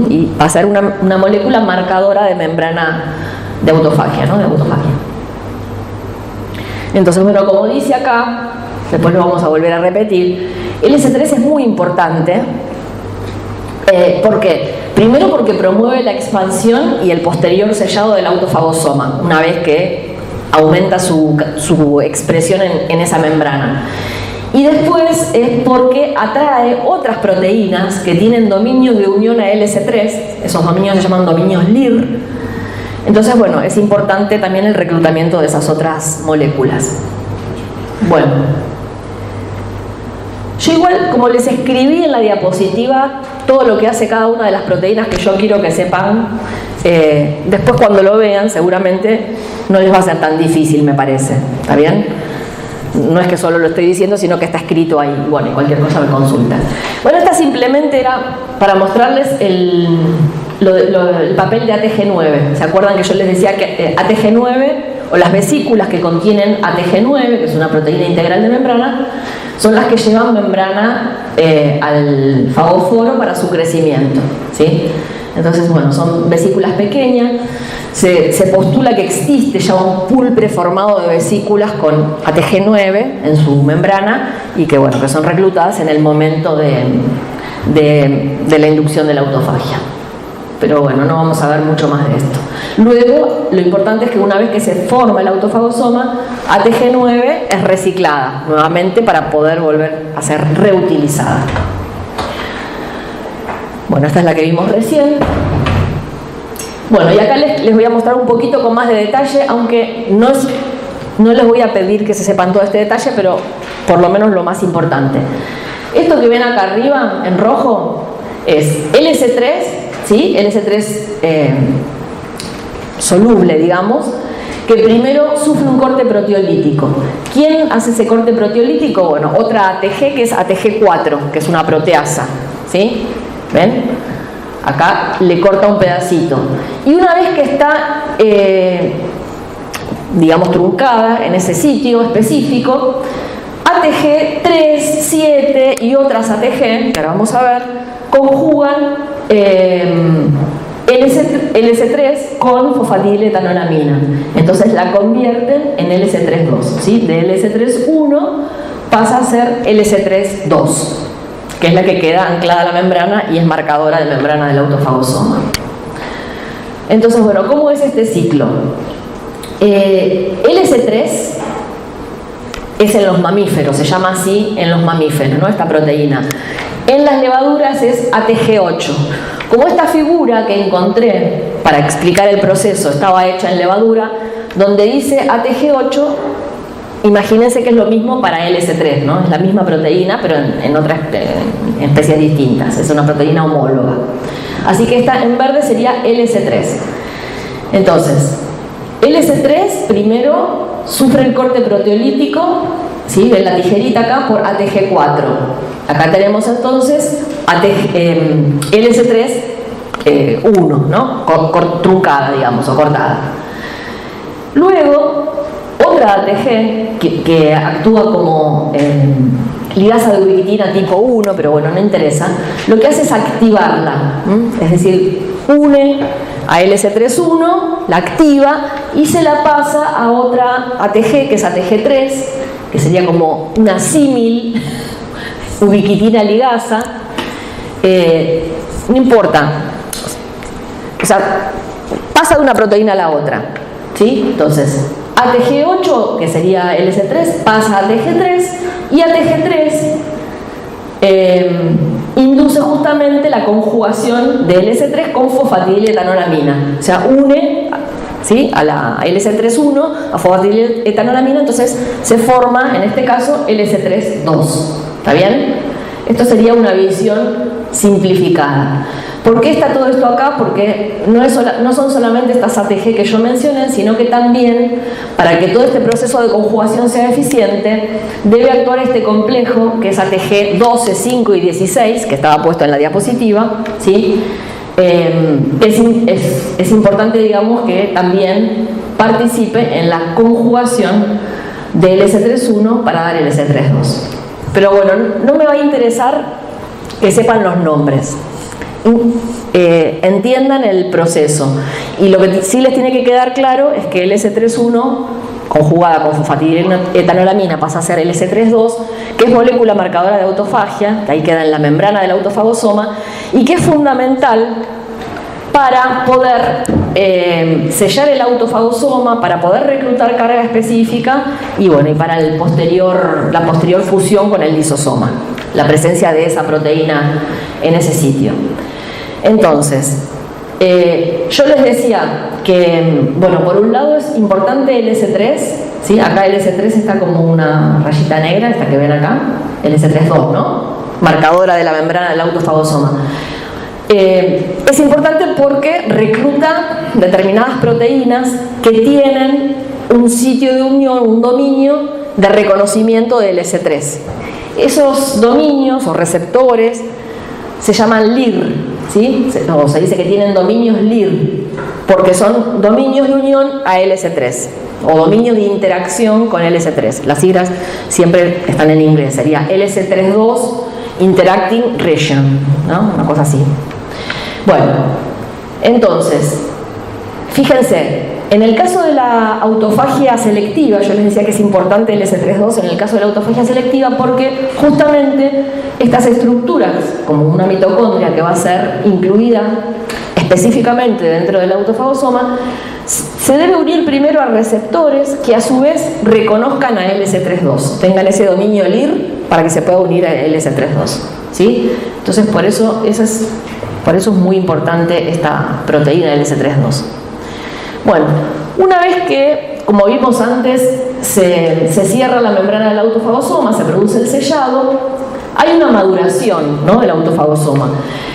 [SPEAKER 1] y va a ser una molécula marcadora de membrana de autofagia, ¿no?, de autofagia. Entonces, bueno, como dice acá, después lo vamos a volver a repetir, el S3 es muy importante. ¿Por qué? Primero porque promueve la expansión y el posterior sellado del autofagosoma, una vez que aumenta su expresión en esa membrana. Y después es porque atrae otras proteínas que tienen dominios de unión a LC3, esos dominios se llaman dominios LIR. Entonces, bueno, es importante también el reclutamiento de esas otras moléculas. Bueno, yo igual, como les escribí en la diapositiva todo lo que hace cada una de las proteínas que yo quiero que sepan, después cuando lo vean seguramente no les va a ser tan difícil, me parece. ¿Está bien? No es que solo lo estoy diciendo, sino que está escrito ahí. Bueno, cualquier cosa me consultan. Bueno, esta simplemente era para mostrarles el papel de ATG9. ¿Se acuerdan que yo les decía que ATG9, o las vesículas que contienen ATG9, que es una proteína integral de membrana, son las que llevan membrana al fagóforo para su crecimiento, ¿sí? Entonces, bueno, son vesículas pequeñas. Se postula que existe ya un pool preformado de vesículas con ATG9 en su membrana y que, bueno, que son reclutadas en el momento de la inducción de la autofagia. pero bueno, no vamos a ver mucho más de esto. Luego, lo importante es que una vez que se forma el autofagosoma, ATG9 es reciclada nuevamente para poder volver a ser reutilizada. Bueno, esta es la que vimos recién. Bueno, y acá les voy a mostrar un poquito con más de detalle, aunque no les voy a pedir que se sepan todo este detalle, pero por lo menos lo más importante. Esto que ven acá arriba, en rojo, es LS3, ¿sí? LS3 soluble, digamos, que primero sufre un corte proteolítico. ¿Quién hace ese corte proteolítico? Bueno, otra ATG, que es ATG4, que es una proteasa, ¿sí? ¿Ven? Acá le corta un pedacito. Y una vez que está, digamos, truncada en ese sitio específico, ATG 3, 7 y otras ATG, que ahora vamos a ver, conjugan LS3 con fosfatidiletoanolamina. Entonces la convierten en LS3-2, ¿sí? De LS3-1 pasa a ser LS3-2, que es la que queda anclada a la membrana y es marcadora de membrana del autofagosoma. Entonces, bueno, ¿cómo es este ciclo? LS3 es en los mamíferos, se llama así en los mamíferos, ¿no? Esta proteína. En las levaduras es ATG8. Como esta figura que encontré para explicar el proceso estaba hecha en levadura, donde dice ATG8, imagínense que es lo mismo para LS3, ¿no? Es la misma proteína, pero en otras especies distintas. Es una proteína homóloga. Así que esta en verde sería LS3. Entonces, LS3 primero sufre el corte proteolítico, ¿sí? Ven la tijerita acá por ATG4. Acá tenemos entonces LS3 1, ¿no? Truncada, digamos, o cortada. Luego, otra ATG que actúa como ligasa de ubiquitina tipo 1, pero bueno, no interesa, lo que hace es activarla, es decir, une a LS3-1, la activa y se la pasa a otra ATG, que es ATG3, que sería como una símil ubiquitina ligasa. No importa, o sea, pasa de una proteína a la otra, ¿sí? Entonces, ATG8, que sería LS3, pasa a ATG3 y ATG3 induce justamente la conjugación de LS3 con fosfatidiletoanolamina. O sea, une, ¿sí? a la LS3-1 a fosfatidiletoanolamina, entonces se forma, en este caso, LS3-2. ¿Está bien? Esto sería una visión simplificada. ¿Por qué está todo esto acá? Porque no son solamente estas ATG que yo mencioné, sino que también, para que todo este proceso de conjugación sea eficiente, debe actuar este complejo, que es ATG 12, 5 y 16, que estaba puesto en la diapositiva, ¿sí? Es importante, digamos, que también participe en la conjugación de LS3-1 para dar LS3-2. Pero bueno, no me va a interesar que sepan los nombres. Entiendan el proceso, y lo que sí les tiene que quedar claro es que LS3-1 conjugada con fosfatidiletoanolamina pasa a ser LS3-2, que es molécula marcadora de autofagia, que ahí queda en la membrana del autofagosoma y que es fundamental para poder sellar el autofagosoma, para poder reclutar carga específica y bueno, y para la posterior fusión con el lisosoma, la presencia de esa proteína en ese sitio. Entonces, yo les decía que, bueno, por un lado es importante LS3, ¿sí? Acá LS3 está como una rayita negra, esta que ven acá, LS3-2, ¿no? Marcadora de la membrana del autofagosoma. Es importante porque recluta determinadas proteínas que tienen un sitio de unión, un dominio de reconocimiento de LS3. Esos dominios o receptores se llaman LIR, ¿sí? Se dice que tienen dominios LIR porque son dominios de unión a LS3 o dominios de interacción con LS3. Las siglas siempre están en inglés, sería LS3-2 Interacting Region, ¿no? Una cosa así. Bueno, entonces, fíjense, en el caso de la autofagia selectiva, yo les decía que es importante el S3-2 en el caso de la autofagia selectiva porque justamente estas estructuras, como una mitocondria que va a ser incluida específicamente dentro del autofagosoma, se debe unir primero a receptores que a su vez reconozcan a LS32, tengan ese dominio LIR para que se pueda unir a LS32, ¿sí? Entonces por eso es muy importante esta proteína LS32. Bueno, una vez que, como vimos antes, se cierra la membrana del autofagosoma, se produce el sellado, hay una maduración, ¿no?, del autofagosoma.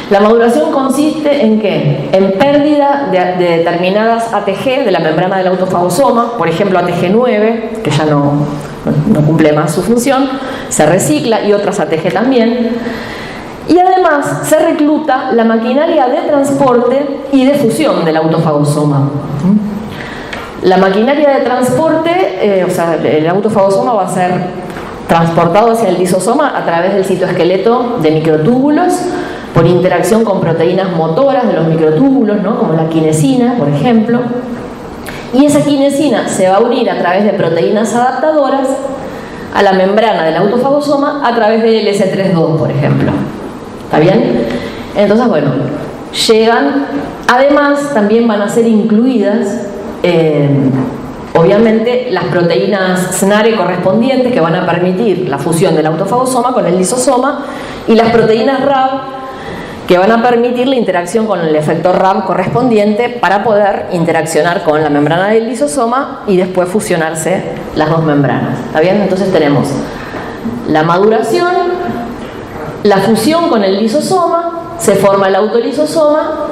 [SPEAKER 1] La maduración consiste en ¿qué? En pérdida de determinadas ATG de la membrana del autofagosoma, por ejemplo ATG9, que ya no cumple más su función, se recicla, y otras ATG también. Y además se recluta la maquinaria de transporte y de fusión del autofagosoma. La maquinaria de transporte, o sea, el autofagosoma va a ser transportado hacia el lisosoma a través del citoesqueleto de microtúbulos, por interacción con proteínas motoras de los microtúbulos, ¿no?, como la quinesina, por ejemplo. Y esa quinesina se va a unir a través de proteínas adaptadoras a la membrana del autofagosoma a través de LS32, por ejemplo. ¿Está bien? Entonces, bueno, llegan, además también van a ser incluidas obviamente las proteínas SNARE correspondientes, que van a permitir la fusión del autofagosoma con el lisosoma, y las proteínas RAB, que van a permitir la interacción con el efector RAB correspondiente para poder interaccionar con la membrana del lisosoma y después fusionarse las dos membranas. ¿Está bien? Entonces tenemos la maduración, la fusión con el lisosoma, se forma el autolisosoma,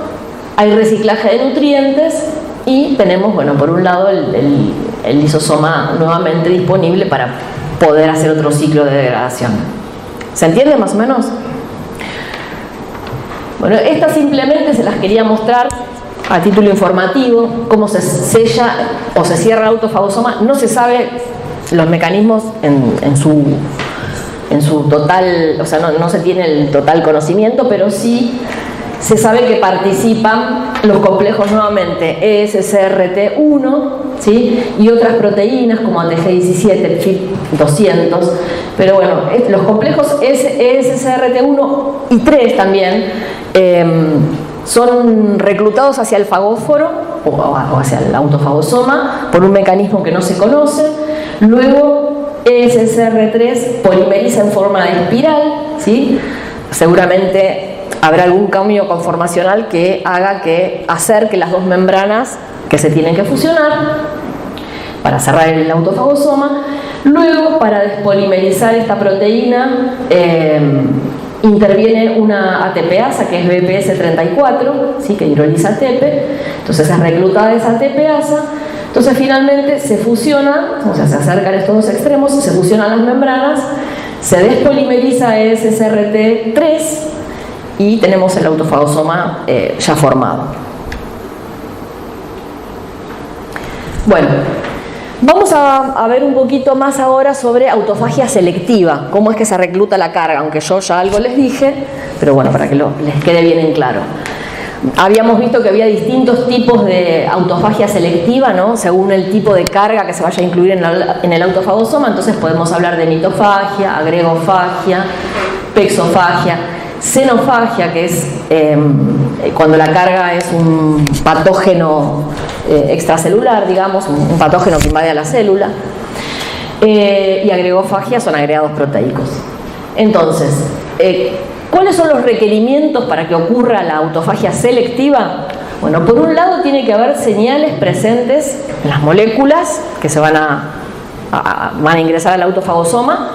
[SPEAKER 1] hay reciclaje de nutrientes y tenemos, bueno, por un lado el lisosoma nuevamente disponible para poder hacer otro ciclo de degradación. ¿Se entiende más o menos? Bueno, estas simplemente se las quería mostrar a título informativo, cómo se sella o se cierra el autofagosoma. No se sabe los mecanismos en su total, o sea, no se tiene el total conocimiento, pero sí se sabe que participan los complejos nuevamente ESCRT1, ¿sí?, y otras proteínas como ATG17, FIT200, pero bueno, los complejos ESCRT1 y 3 también son reclutados hacia el fagóforo o hacia el autofagosoma por un mecanismo que no se conoce. Luego ESCR3 polimeriza en forma de espiral, ¿sí? Seguramente habrá algún cambio conformacional que haga que acerque las dos membranas que se tienen que fusionar para cerrar el autofagosoma. Luego, para despolimerizar esta proteína, interviene una ATPasa, que es BPS34, ¿sí?, que hidroliza ATP. Entonces es reclutada esa ATPasa. Entonces finalmente se fusiona, o sea, se acercan estos dos extremos, se fusionan las membranas, se despolimeriza ESCRT3 y tenemos el autofagosoma ya formado. Bueno, vamos a ver un poquito más ahora sobre autofagia selectiva, cómo es que se recluta la carga, aunque yo ya algo les dije, pero bueno, para que les quede bien en claro. Habíamos visto que había distintos tipos de autofagia selectiva, ¿no?, según el tipo de carga que se vaya a incluir en el autofagosoma. Entonces podemos hablar de mitofagia, agregofagia, pexofagia, xenofagia, que es cuando la carga es un patógeno extracelular, digamos, un patógeno que invade a la célula, y agregofagia son agregados proteicos. Entonces, ¿cuáles son los requerimientos para que ocurra la autofagia selectiva? Bueno, por un lado tiene que haber señales presentes en las moléculas que se van a ingresar al autofagosoma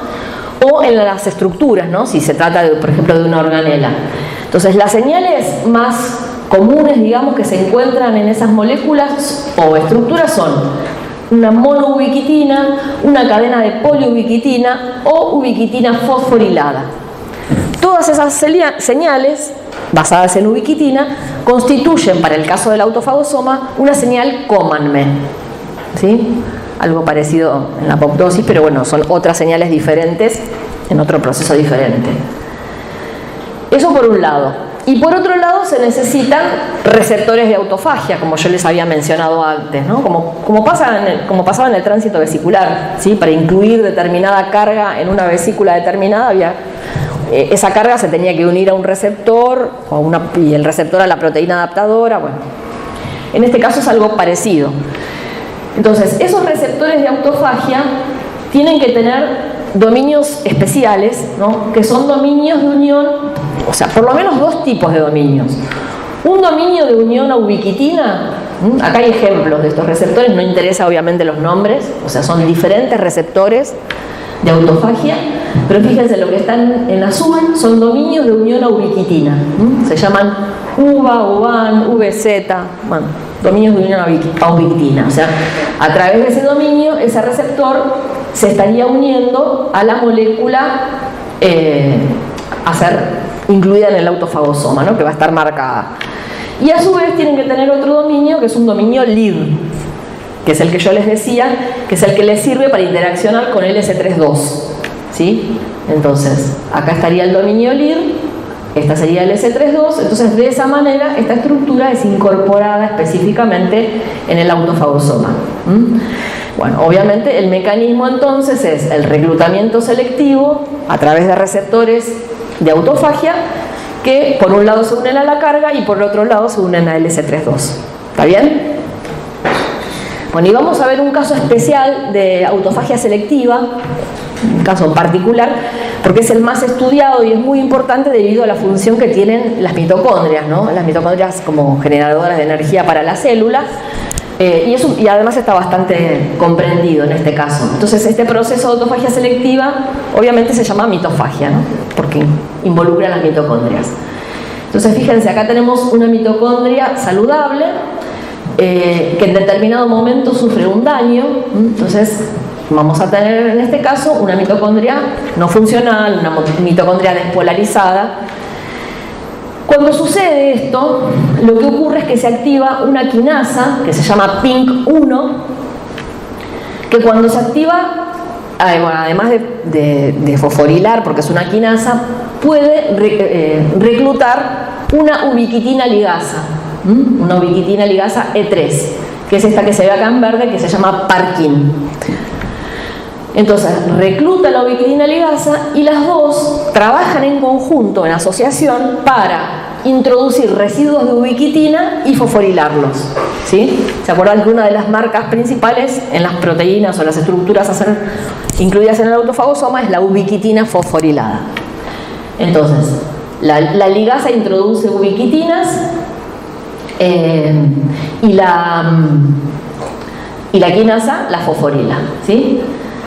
[SPEAKER 1] o en las estructuras, ¿no?, si se trata, por ejemplo, de una organela. Entonces, las señales más comunes, digamos, que se encuentran en esas moléculas o estructuras son una monoubiquitina, una cadena de poliubiquitina o ubiquitina fosforilada. Todas esas señales, basadas en ubiquitina, constituyen, para el caso del autofagosoma, una señal Comann-me, ¿sí? Algo parecido en la apoptosis, pero bueno, son otras señales diferentes en otro proceso diferente. Eso por un lado. Y por otro lado se necesitan receptores de autofagia, como yo les había mencionado antes, ¿no? Como pasaba en el tránsito vesicular, ¿sí? Para incluir determinada carga en una vesícula determinada había esa carga se tenía que unir a un receptor y el receptor a la proteína adaptadora. Bueno, en este caso es algo parecido. Entonces, esos receptores de autofagia tienen que tener dominios especiales, ¿no? Que son dominios de unión, o sea, por lo menos dos tipos de dominios. Un dominio de unión a ubiquitina, acá hay ejemplos de estos receptores, no interesa obviamente los nombres, o sea, son diferentes receptores de autofagia, pero fíjense, lo que están en azul son dominios de unión a ubiquitina, se llaman UVA, UVAN, VZ, bueno, dominios de unión a ubiquitina, o sea, a través de ese dominio, ese receptor se estaría uniendo a la molécula a ser incluida en el autofagosoma, ¿no? Que va a estar marcada. Y a su vez tienen que tener otro dominio, que es un dominio LIR, que es el que yo les decía, que es el que les sirve para interaccionar con el LS32, ¿sí? Entonces, acá estaría el dominio LIR, esta sería el S32, entonces de esa manera esta estructura es incorporada específicamente en el autofagosoma. Bueno, obviamente el mecanismo entonces es el reclutamiento selectivo a través de receptores de autofagia que por un lado se unen a la carga y por el otro lado se unen a LS32. ¿Está bien? Bueno, y vamos a ver un caso especial de autofagia selectiva, un caso en particular, porque es el más estudiado y es muy importante debido a la función que tienen las mitocondrias, ¿no? Las mitocondrias como generadoras de energía para la célula. Y además está bastante comprendido en este caso. Entonces, este proceso de autofagia selectiva obviamente se llama mitofagia, ¿no? Porque involucra las mitocondrias. Entonces, fíjense, acá tenemos una mitocondria saludable que en determinado momento sufre un daño. Entonces, vamos a tener en este caso una mitocondria no funcional, una mitocondria despolarizada. Cuando sucede esto, lo que ocurre es que se activa una quinasa que se llama PINK1, que cuando se activa, bueno, además de fosforilar, porque es una quinasa, puede reclutar una ubiquitina ligasa, una ubiquitina ligasa E3, que es esta que se ve acá en verde, que se llama Parkin. Entonces, recluta la ubiquitina ligasa y las dos trabajan en conjunto, en asociación, para introducir residuos de ubiquitina y fosforilarlos, ¿sí? ¿Se acuerdan que una de las marcas principales en las proteínas o las estructuras a ser incluidas en el autofagosoma es la ubiquitina fosforilada? Entonces, la ligasa introduce ubiquitinas y la quinasa la fosforila, ¿sí?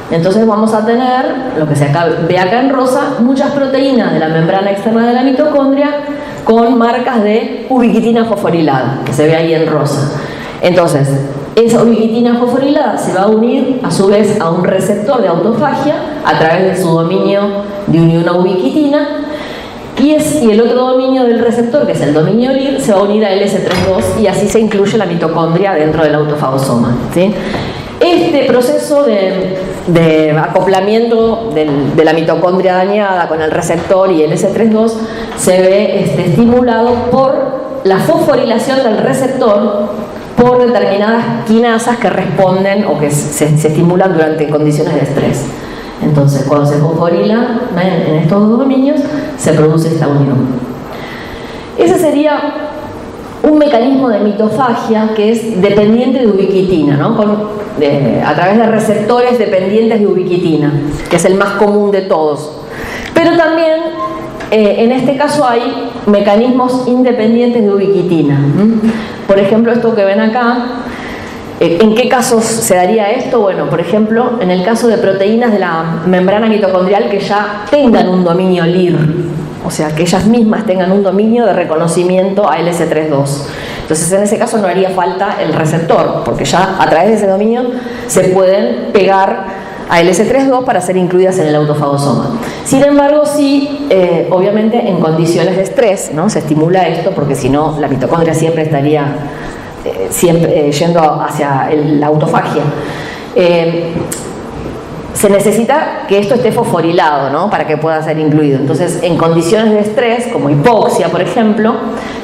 [SPEAKER 1] Entonces vamos a tener, lo que se ve acá en rosa, muchas proteínas de la membrana externa de la mitocondria con marcas de ubiquitina fosforilada, que se ve ahí en rosa. Entonces, esa ubiquitina fosforilada se va a unir a su vez a un receptor de autofagia a través de su dominio de unión a ubiquitina, y el otro dominio del receptor, que es el dominio LIR, se va a unir a LS32 y así se incluye la mitocondria dentro del autofagosoma, ¿sí? Este proceso de acoplamiento de la mitocondria dañada con el receptor y el S32 se ve estimulado por la fosforilación del receptor por determinadas quinasas que responden o que se estimulan durante condiciones de estrés. Entonces, cuando se fosforila en estos dos dominios, se produce esta unión. Ese sería un mecanismo de mitofagia que es dependiente de ubiquitina, ¿no? A través de receptores dependientes de ubiquitina, que es el más común de todos. Pero también, en este caso, hay mecanismos independientes de ubiquitina. Por ejemplo, esto que ven acá, ¿en qué casos se daría esto? Bueno, por ejemplo, en el caso de proteínas de la membrana mitocondrial que ya tengan un dominio LIR, o sea, que ellas mismas tengan un dominio de reconocimiento a LS32. Entonces, en ese caso no haría falta el receptor, porque ya a través de ese dominio se pueden pegar a LS32 para ser incluidas en el autofagosoma. Sin embargo, sí, obviamente en condiciones de estrés, ¿no? Se estimula esto, porque si no, la mitocondria siempre estaría yendo hacia la autofagia. Se necesita que esto esté fosforilado, ¿no? Para que pueda ser incluido. Entonces, en condiciones de estrés, como hipoxia, por ejemplo,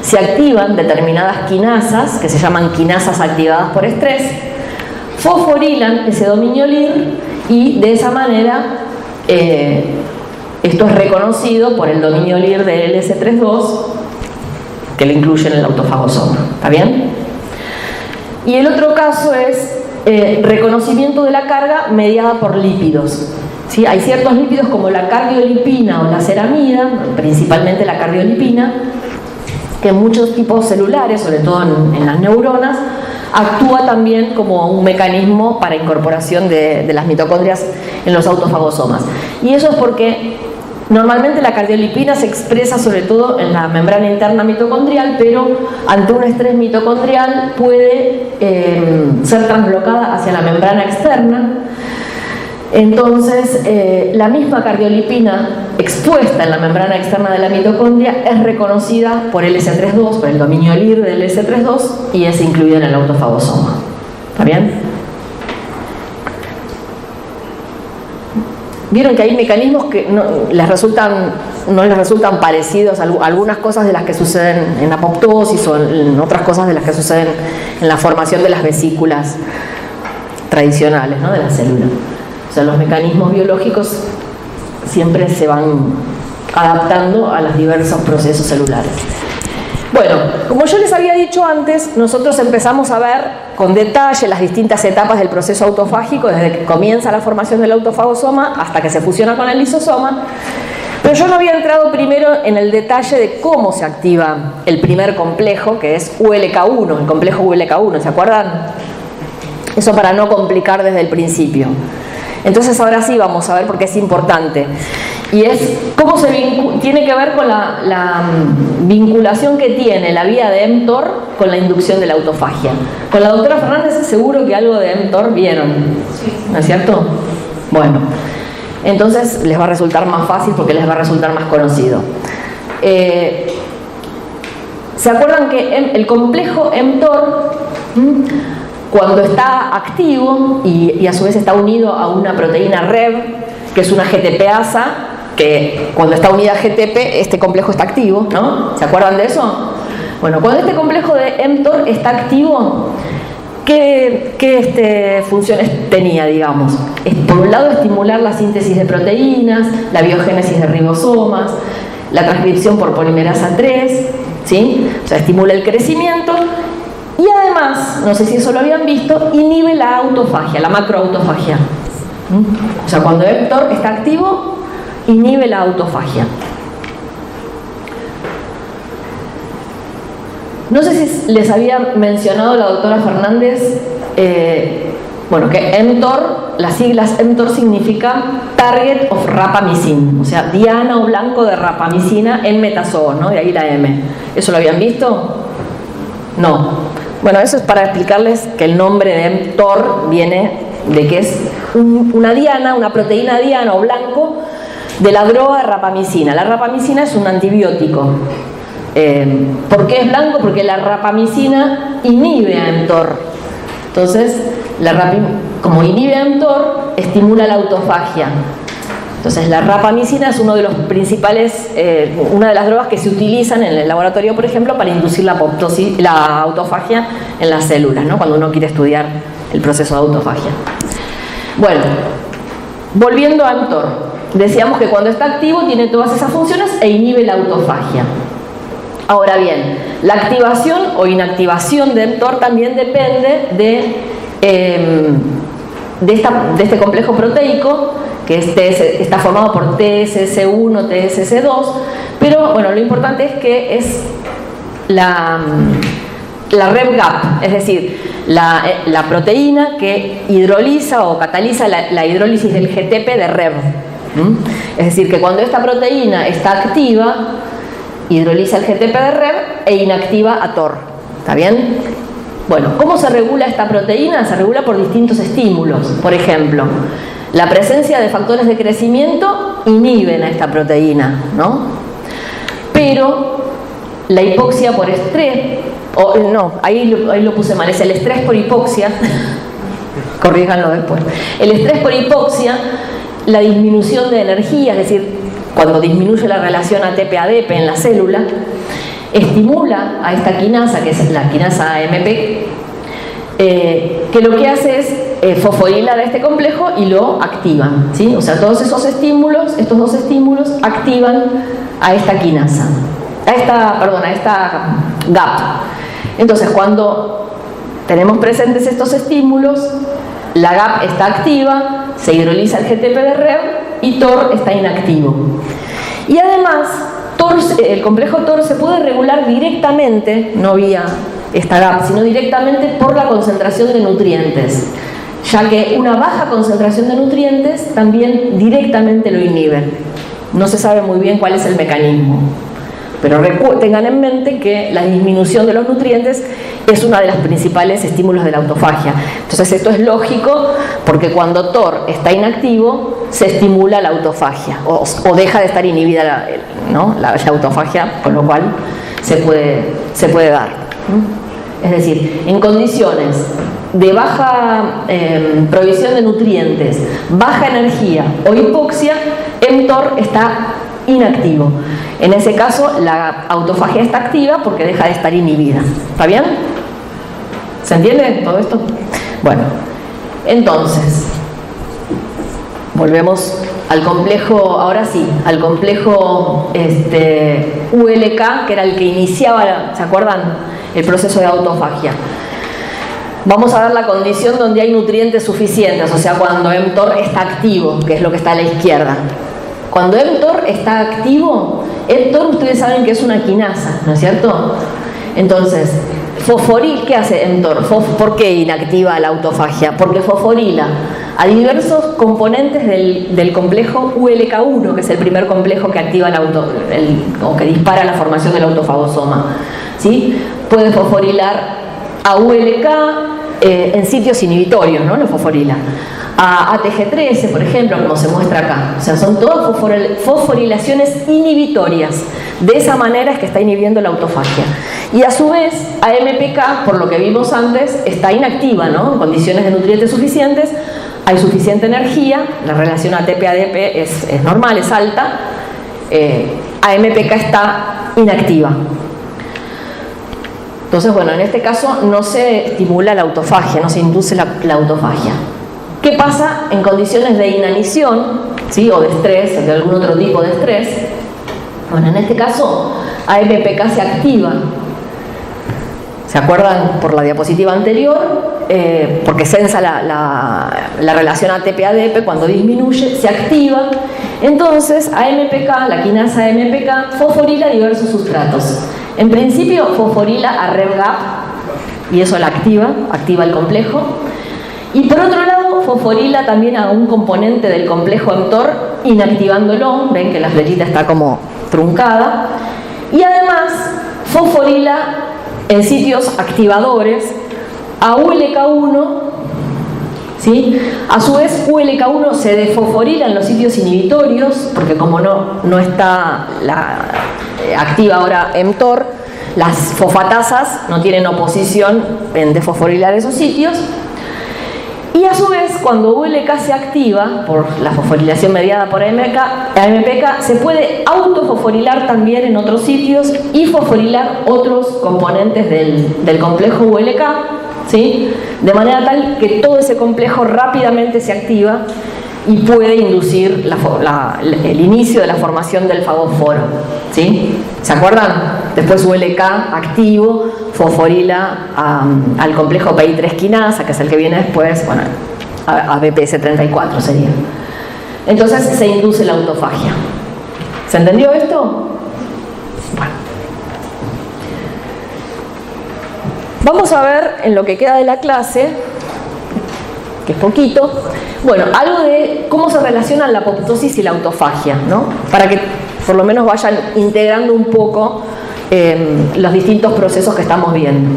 [SPEAKER 1] se activan determinadas quinasas, que se llaman quinasas activadas por estrés, fosforilan ese dominio LIR y de esa manera Esto es reconocido por el dominio LIR de LS32, que lo incluye en el autofagosoma. ¿Está bien? Y el otro caso es reconocimiento de la carga mediada por lípidos. ¿Sí? Hay ciertos lípidos como la cardiolipina o la ceramida, principalmente la cardiolipina, que en muchos tipos celulares, sobre todo en las neuronas, actúa también como un mecanismo para incorporación de las mitocondrias en los autofagosomas. Y eso es porque normalmente la cardiolipina se expresa sobre todo en la membrana interna mitocondrial, pero ante un estrés mitocondrial puede ser translocada hacia la membrana externa. Entonces, la misma cardiolipina expuesta en la membrana externa de la mitocondria es reconocida por LS32, por el dominio LIR del LS32, y es incluida en el autofagosoma. ¿Está bien? Vieron que hay mecanismos que no les resultan parecidos a algunas cosas de las que suceden en apoptosis o en otras cosas de las que suceden en la formación de las vesículas tradicionales, ¿no?, de la célula. O sea, los mecanismos biológicos siempre se van adaptando a los diversos procesos celulares. Bueno, como yo les había dicho antes, nosotros empezamos a ver con detalle las distintas etapas del proceso autofágico, desde que comienza la formación del autofagosoma hasta que se fusiona con el lisosoma. Pero yo no había entrado primero en el detalle de cómo se activa el primer complejo, que es ULK1, el complejo ULK1, ¿se acuerdan? Eso para no complicar desde el principio. Entonces ahora sí vamos a ver por qué es importante. Y es cómo tiene que ver con la vinculación que tiene la vía de mTOR con la inducción de la autofagia. Con la doctora Fernández seguro que algo de mTOR vieron, ¿no es cierto? Bueno, entonces les va a resultar más fácil porque les va a resultar más conocido. ¿Se acuerdan que el complejo mTOR, cuando está activo y a su vez está unido a una proteína REV, que es una GTPasa, que cuando está unida a GTP, este complejo está activo, ¿no? ¿Se acuerdan de eso? Bueno, cuando este complejo de mTOR está activo, ¿qué funciones tenía, digamos? Por un lado, estimular la síntesis de proteínas, la biogénesis de ribosomas, la transcripción por polimerasa 3, ¿sí? O sea, estimula el crecimiento. Y además, no sé si eso lo habían visto, inhibe la autofagia, la macroautofagia. O sea, cuando mTOR está activo, inhibe la autofagia. No sé si les había mencionado la doctora Fernández, bueno, que mTOR, las siglas mTOR significa Target of Rapamycin, o sea, diana o blanco de rapamicina en metazoos, ¿no? De ahí la M. ¿Eso lo habían visto? No. Bueno, eso es para explicarles que el nombre de mTOR viene de que es una diana, una proteína diana o blanco de la droga de rapamicina. La rapamicina es un antibiótico. ¿Por qué es blanco? Porque la rapamicina inhibe a mTOR. Entonces, como inhibe a mTOR, estimula la autofagia. Entonces, la rapamicina es uno de los principales, una de las drogas que se utilizan en el laboratorio, por ejemplo, para inducir la autofagia en las células, ¿no?, cuando uno quiere estudiar el proceso de autofagia. Bueno, volviendo a mTOR, decíamos que cuando está activo tiene todas esas funciones e inhibe la autofagia. Ahora bien, la activación o inactivación de mTOR también depende de este complejo proteico, que está formado por TSS1, TSS2, pero bueno, lo importante es que es la REV-GAP, es decir, la proteína que hidroliza o cataliza la hidrólisis del GTP de REV. Es decir, que cuando esta proteína está activa, hidroliza el GTP de REV e inactiva a TOR. ¿Está bien? Bueno, ¿cómo se regula esta proteína? Se regula por distintos estímulos. Por ejemplo, la presencia de factores de crecimiento inhiben a esta proteína, ¿no? Pero la hipoxia por estrés, ahí lo puse mal, es el estrés por hipoxia, corríjanlo después. El estrés por hipoxia, la disminución de energía, es decir, cuando disminuye la relación ATP-ADP en la célula, estimula a esta quinasa, que es la quinasa AMP, que lo que hace es fosforila de este complejo y lo activan, ¿sí? O sea, todos esos estímulos, estos dos estímulos activan a esta quinasa, a esta GAP. Entonces, cuando tenemos presentes estos estímulos, la GAP está activa, se hidroliza el GTP de Reb y TOR está inactivo. Y además, el complejo TOR se puede regular directamente, no vía esta GAP, sino directamente por la concentración de nutrientes, ya que una baja concentración de nutrientes también directamente lo inhibe. No se sabe muy bien cuál es el mecanismo, pero tengan en mente que la disminución de los nutrientes es uno de los principales estímulos de la autofagia. Entonces esto es lógico porque cuando TOR está inactivo se estimula la autofagia o deja de estar inhibida la autofagia, con lo cual se puede dar. Es decir, en condiciones de baja provisión de nutrientes, baja energía o hipoxia, mTOR está inactivo. En ese caso, la autofagia está activa porque deja de estar inhibida. ¿Está bien? ¿Se entiende todo esto? Bueno, entonces, volvemos al complejo, ahora sí, al complejo ULK, que era el que iniciaba, ¿se acuerdan?, el proceso de autofagia. Vamos a ver la condición donde hay nutrientes suficientes, o sea, cuando mTOR está activo, que es lo que está a la izquierda. Cuando mTOR está activo, mTOR ustedes saben que es una quinasa, ¿no es cierto? Entonces, ¿qué hace mTOR? ¿Por qué inactiva la autofagia? Porque fosforila a diversos componentes del complejo ULK1, que es el primer complejo que activa o que dispara la formación del autofagosoma, ¿sí? Puede fosforilar a ULK en sitios inhibitorios, ¿no? Lo fosforila. A ATG13, por ejemplo, como se muestra acá. O sea, son todas fosforilaciones inhibitorias. De esa manera es que está inhibiendo la autofagia. Y a su vez, AMPK, por lo que vimos antes, está inactiva, ¿no? En condiciones de nutrientes suficientes, hay suficiente energía, la relación ATP-ADP es normal, es alta. AMPK está inactiva. Entonces, bueno, en este caso no se estimula la autofagia, no se induce la autofagia. ¿Qué pasa en condiciones de inanición, ¿sí?, o de estrés, o de algún otro tipo de estrés? Bueno, en este caso, AMPK se activa. ¿Se acuerdan por la diapositiva anterior? Porque sensa la relación ATP-ADP, cuando disminuye, se activa. Entonces, AMPK, la quinasa AMPK, fosforila diversos sustratos. En principio, fosforila a RevGAP, y eso la activa el complejo. Y por otro lado, fosforila también a un componente del complejo mTOR, inactivándolo. Ven que la flechita está como truncada. Y además, fosforila en sitios activadores a ULK1, ¿sí? A su vez, ULK1 se desfosforila en los sitios inhibitorios, porque como no está activa ahora mTOR, las fosfatasas no tienen oposición en desfosforilar esos sitios. Y a su vez, cuando ULK se activa por la fosforilación mediada por AMPK, se puede autofosforilar también en otros sitios y fosforilar otros componentes del complejo ULK, ¿sí? De manera tal que todo ese complejo rápidamente se activa y puede inducir el inicio de la formación del fagóforo, ¿sí? ¿Se acuerdan? Después ULK activo fosforila al complejo PI3 quinasa, que es el que viene después, bueno, a BPS34 sería. Entonces se induce la autofagia. ¿Se entendió esto? Bueno. Vamos a ver en lo que queda de la clase, que es poquito, bueno, algo de cómo se relacionan la apoptosis y la autofagia, ¿no? Para que por lo menos vayan integrando un poco los distintos procesos que estamos viendo.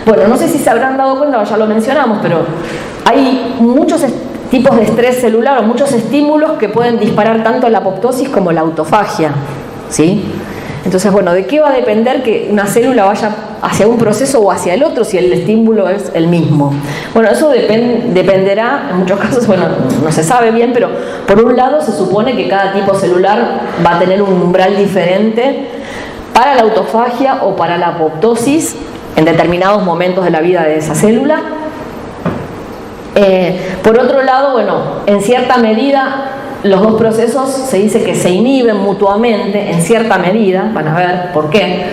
[SPEAKER 1] Bueno, no sé si se habrán dado cuenta, ya lo mencionamos, pero hay muchos tipos de estrés celular o muchos estímulos que pueden disparar tanto la apoptosis como la autofagia, ¿sí? Entonces, bueno, ¿de qué va a depender que una célula vaya hacia un proceso o hacia el otro si el estímulo es el mismo? Bueno, eso dependerá, en muchos casos, bueno, no se sabe bien, pero por un lado se supone que cada tipo celular va a tener un umbral diferente para la autofagia o para la apoptosis en determinados momentos de la vida de esa célula. Por otro lado, bueno, en cierta medida los dos procesos se dice que se inhiben mutuamente, en cierta medida, van a ver por qué.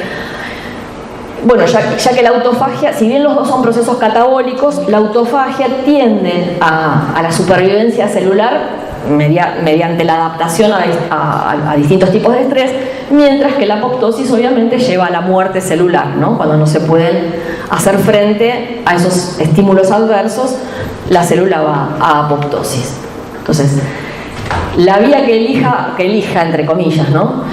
[SPEAKER 1] Bueno, ya que la autofagia, si bien los dos son procesos catabólicos, la autofagia tiende a la supervivencia celular mediante la adaptación a distintos tipos de estrés, mientras que la apoptosis obviamente lleva a la muerte celular, ¿no? Cuando no se pueden hacer frente a esos estímulos adversos, la célula va a apoptosis. Entonces, la vía que elija entre comillas, ¿no?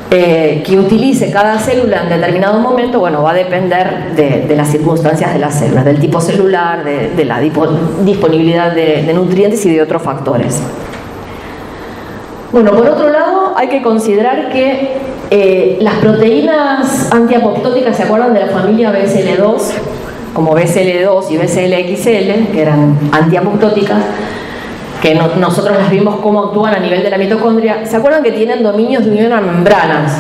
[SPEAKER 1] Que utilice cada célula en determinado momento, bueno, va a depender de las circunstancias de la célula, del tipo celular, de la disponibilidad de nutrientes y de otros factores. Bueno, por otro lado, hay que considerar que las proteínas antiapoptóticas, ¿se acuerdan de la familia BSL2? Como BSL2 y BSLXL, que eran antiapoptóticas, que nosotros las vimos cómo actúan a nivel de la mitocondria. ¿Se acuerdan que tienen dominios de unión a membranas?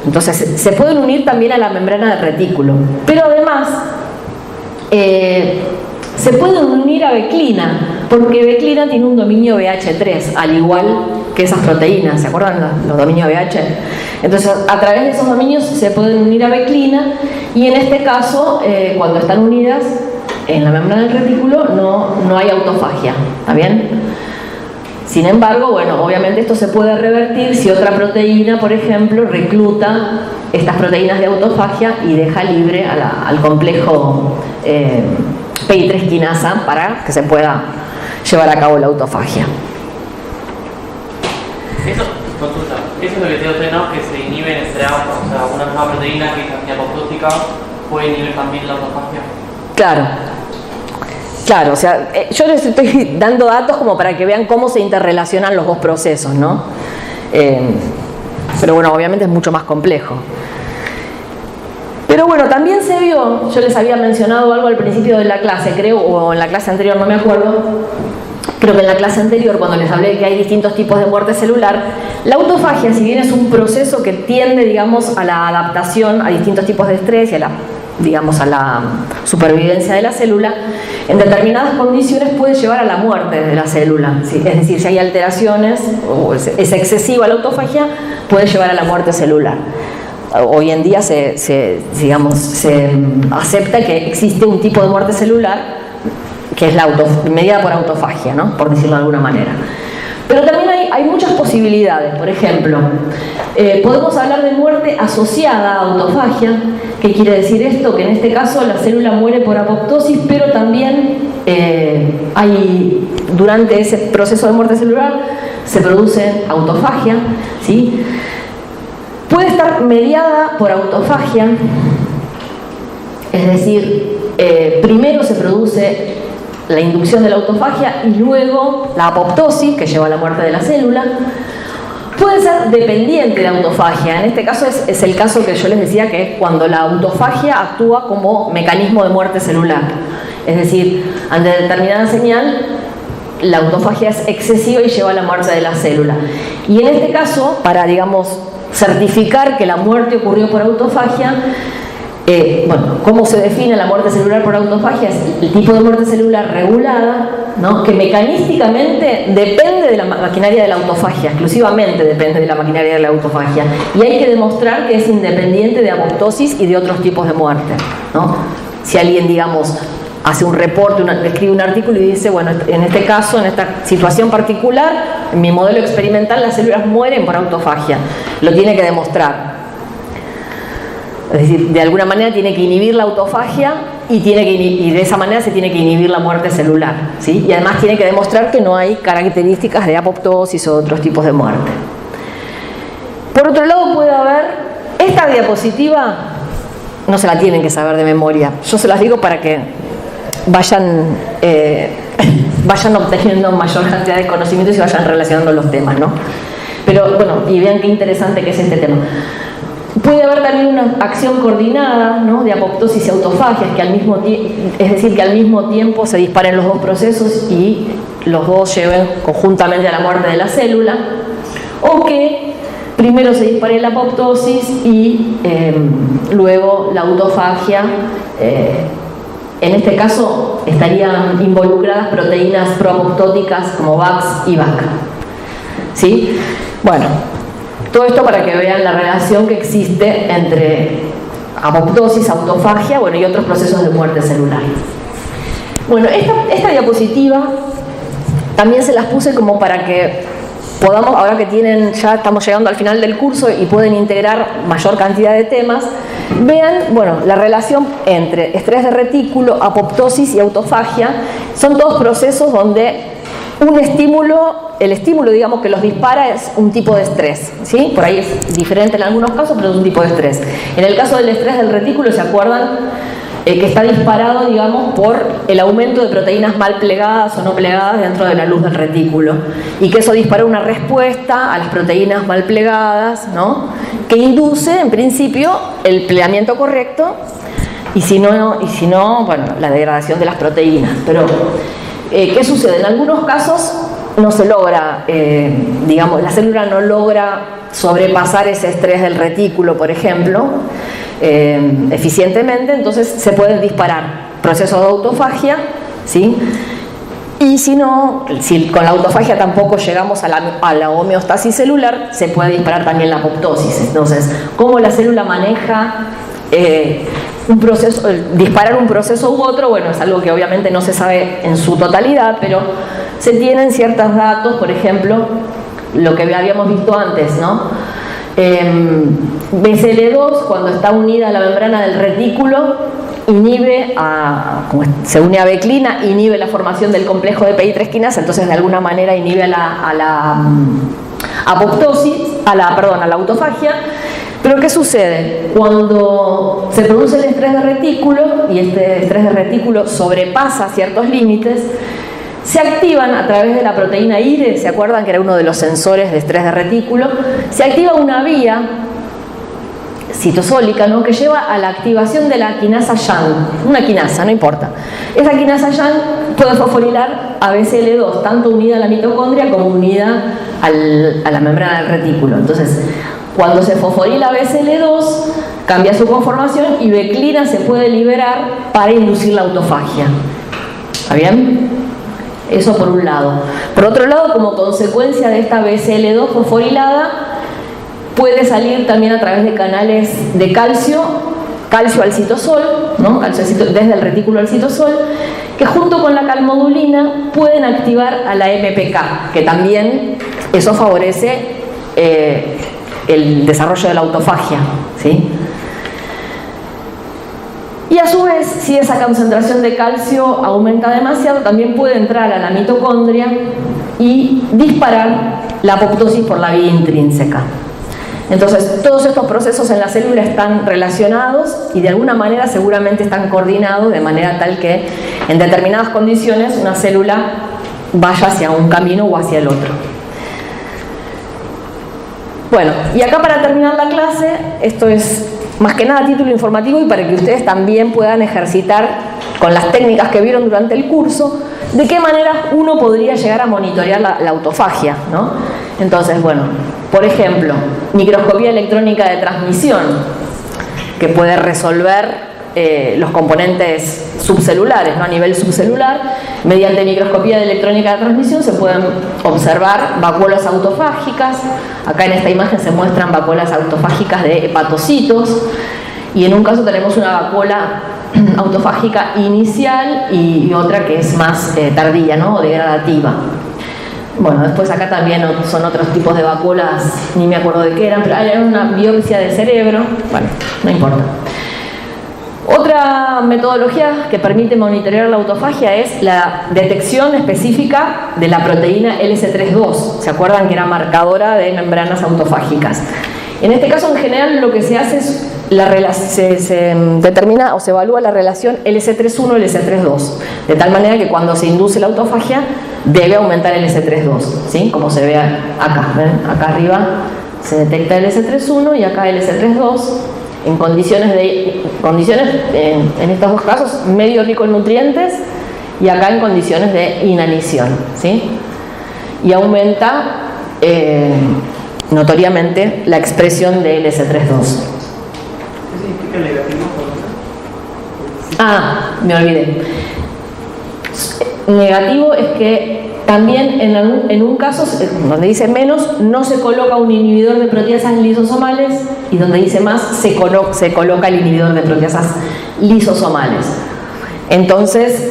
[SPEAKER 1] Entonces se pueden unir también a la membrana del retículo, pero además se pueden unir a beclina, porque beclina tiene un dominio BH3, al igual que esas proteínas. ¿Se acuerdan los dominios BH? Entonces a través de esos dominios se pueden unir a beclina, y en este caso cuando están unidas en la membrana del retículo no hay autofagia, ¿está bien? Sin embargo, bueno, obviamente esto se puede revertir si otra proteína, por ejemplo, recluta estas proteínas de autofagia y deja libre al complejo PI3 quinasa para que se pueda llevar a cabo la autofagia.
[SPEAKER 2] Eso es lo que te usted, ¿no? Que se inhiben entre ambos, o sea, una misma proteína que es antiapoptótica puede inhibir también la autofagia.
[SPEAKER 1] Claro, o sea, yo les estoy dando datos como para que vean cómo se interrelacionan los dos procesos, ¿no? Pero bueno, obviamente es mucho más complejo. Pero bueno, también se vio, yo les había mencionado algo al principio de la clase, creo, o en la clase anterior, no me acuerdo. Creo que en la clase anterior, cuando les hablé de que hay distintos tipos de muerte celular, la autofagia, si bien es un proceso que tiende, digamos, a la adaptación a distintos tipos de estrés y a la supervivencia de la célula, en determinadas condiciones puede llevar a la muerte de la célula. ¿Sí? Es decir, si hay alteraciones o es excesiva la autofagia, puede llevar a la muerte celular. Hoy en día se acepta que existe un tipo de muerte celular que es la mediada por autofagia, ¿no? Por decirlo de alguna manera. Pero también hay muchas posibilidades. Por ejemplo, podemos hablar de muerte asociada a autofagia. ¿Qué quiere decir esto? Que en este caso la célula muere por apoptosis, pero también durante ese proceso de muerte celular se produce autofagia, ¿sí? Puede estar mediada por autofagia, es decir, primero se produce la inducción de la autofagia y luego la apoptosis, que lleva a la muerte de la célula. Puede ser dependiente de autofagia. En este caso es el caso que yo les decía, que es cuando la autofagia actúa como mecanismo de muerte celular. Es decir, ante determinada señal, la autofagia es excesiva y lleva a la muerte de la célula. Y en este caso, para, digamos, certificar que la muerte ocurrió por autofagia, ¿cómo se define la muerte celular por autofagia? Es el tipo de muerte celular regulada, ¿no? Que mecanísticamente depende de la maquinaria de la autofagia, exclusivamente depende de la maquinaria de la autofagia. Y hay que demostrar que es independiente de apoptosis y de otros tipos de muerte, ¿no? Si alguien, digamos, hace un reporte, escribe un artículo y dice, bueno, en este caso, en esta situación particular, en mi modelo experimental las células mueren por autofagia. Lo tiene que demostrar. Es decir, de alguna manera tiene que inhibir la autofagia y de esa manera se tiene que inhibir la muerte celular, ¿sí? Y además tiene que demostrar que no hay características de apoptosis o otros tipos de muerte. Por otro lado, puede haber esta diapositiva, no se la tienen que saber de memoria, yo se las digo para que vayan obteniendo mayor cantidad de conocimientos y vayan relacionando los temas, ¿no? Pero bueno, y vean qué interesante que es este tema. Puede haber también una acción coordinada, ¿no? De apoptosis y autofagia, es decir, que al mismo tiempo se disparen los dos procesos y los dos lleven conjuntamente a la muerte de la célula, o que primero se dispare la apoptosis y luego la autofagia En este caso estarían involucradas proteínas proapoptóticas como VAX y VAC. ¿Sí? Bueno, todo esto para que vean la relación que existe entre apoptosis, autofagia, bueno, y otros procesos de muerte celular. Bueno, esta diapositiva también se las puse como para que podamos, ahora que ya estamos llegando al final del curso y pueden integrar mayor cantidad de temas, vean, bueno, la relación entre estrés de retículo, apoptosis y autofagia. Son todos procesos donde el estímulo, digamos, que los dispara es un tipo de estrés, ¿sí? Por ahí es diferente en algunos casos, pero es un tipo de estrés. En el caso del estrés del retículo, ¿se acuerdan? Que está disparado, digamos, por el aumento de proteínas mal plegadas o no plegadas dentro de la luz del retículo, y que eso dispara una respuesta a las proteínas mal plegadas, ¿no? Que induce, en principio, el plegamiento correcto, y si no, bueno, la degradación de las proteínas. Pero, ¿qué sucede? En algunos casos no se logra, digamos, la célula no logra sobrepasar ese estrés del retículo, por ejemplo, eficientemente, entonces se pueden disparar procesos de autofagia, ¿sí? Y si con la autofagia tampoco llegamos a la homeostasis celular, se puede disparar también la apoptosis. Entonces, ¿cómo la célula maneja disparar un proceso u otro? Bueno, es algo que obviamente no se sabe en su totalidad, pero se tienen ciertos datos, por ejemplo, lo que habíamos visto antes, ¿no? BCL2, cuando está unida a la membrana del retículo, se une a beclina, inhibe la formación del complejo de PI3 quinasa, entonces de alguna manera inhibe a la apoptosis, a la autofagia. Pero ¿qué sucede? Cuando se produce el estrés de retículo y este estrés de retículo sobrepasa ciertos límites, se activan a través de la proteína IRE, ¿se acuerdan que era uno de los sensores de estrés de retículo? Se activa una vía citosólica, ¿no?, que lleva a la activación de la quinasa Yang, una quinasa, no importa. Esa quinasa Yang puede fosforilar a BCL2, tanto unida a la mitocondria como unida a la membrana del retículo. Entonces, cuando se fosforila BCL2, cambia su conformación y beclina se puede liberar para inducir la autofagia. ¿Está bien? Eso por un lado. Por otro lado, como consecuencia de esta BCL2 fosforilada, puede salir también a través de canales de calcio al citosol, ¿no? Desde el retículo al citosol, que junto con la calmodulina pueden activar a la MPK, que también eso favorece el desarrollo de la autofagia, ¿sí? Y a su vez, si esa concentración de calcio aumenta demasiado, también puede entrar a la mitocondria y disparar la apoptosis por la vía intrínseca. Entonces, todos estos procesos en la célula están relacionados y de alguna manera seguramente están coordinados de manera tal que en determinadas condiciones una célula vaya hacia un camino o hacia el otro. Bueno, y acá para terminar la clase, esto es más que nada título informativo y para que ustedes también puedan ejercitar con las técnicas que vieron durante el curso, de qué manera uno podría llegar a monitorear la autofagia, ¿no? Entonces, bueno, por ejemplo, microscopía electrónica de transmisión, que puede resolver los componentes subcelulares, ¿no? A nivel subcelular, mediante microscopía de electrónica de transmisión se pueden observar vacuolas autofágicas. Acá en esta imagen se muestran vacuolas autofágicas de hepatocitos, y en un caso tenemos una vacuola autofágica inicial y otra que es más tardía, ¿no?, o degradativa. Bueno, después acá también son otros tipos de vacuolas, ni me acuerdo de qué eran, pero hay una biopsia de cerebro. Bueno, no importa. Otra metodología que permite monitorear la autofagia es la detección específica de la proteína LC32. ¿Se acuerdan que era marcadora de membranas autofágicas? En este caso, en general, lo que se hace es se determina o se evalúa la relación LC31-LC32, de tal manera que cuando se induce la autofagia debe aumentar el LC32, ¿sí? Como se ve acá, ¿ven? Acá arriba se detecta el LC31 y acá el LC32 en condiciones en estos dos casos medio rico en nutrientes y acá en condiciones de inanición, ¿sí? Y aumenta notoriamente la expresión de LC32.
[SPEAKER 2] ¿Qué significa negativo?
[SPEAKER 1] me olvidé. Negativo es que también en un caso donde dice menos no se coloca un inhibidor de proteasas lisosomales y donde dice más se coloca el inhibidor de proteasas lisosomales. Entonces,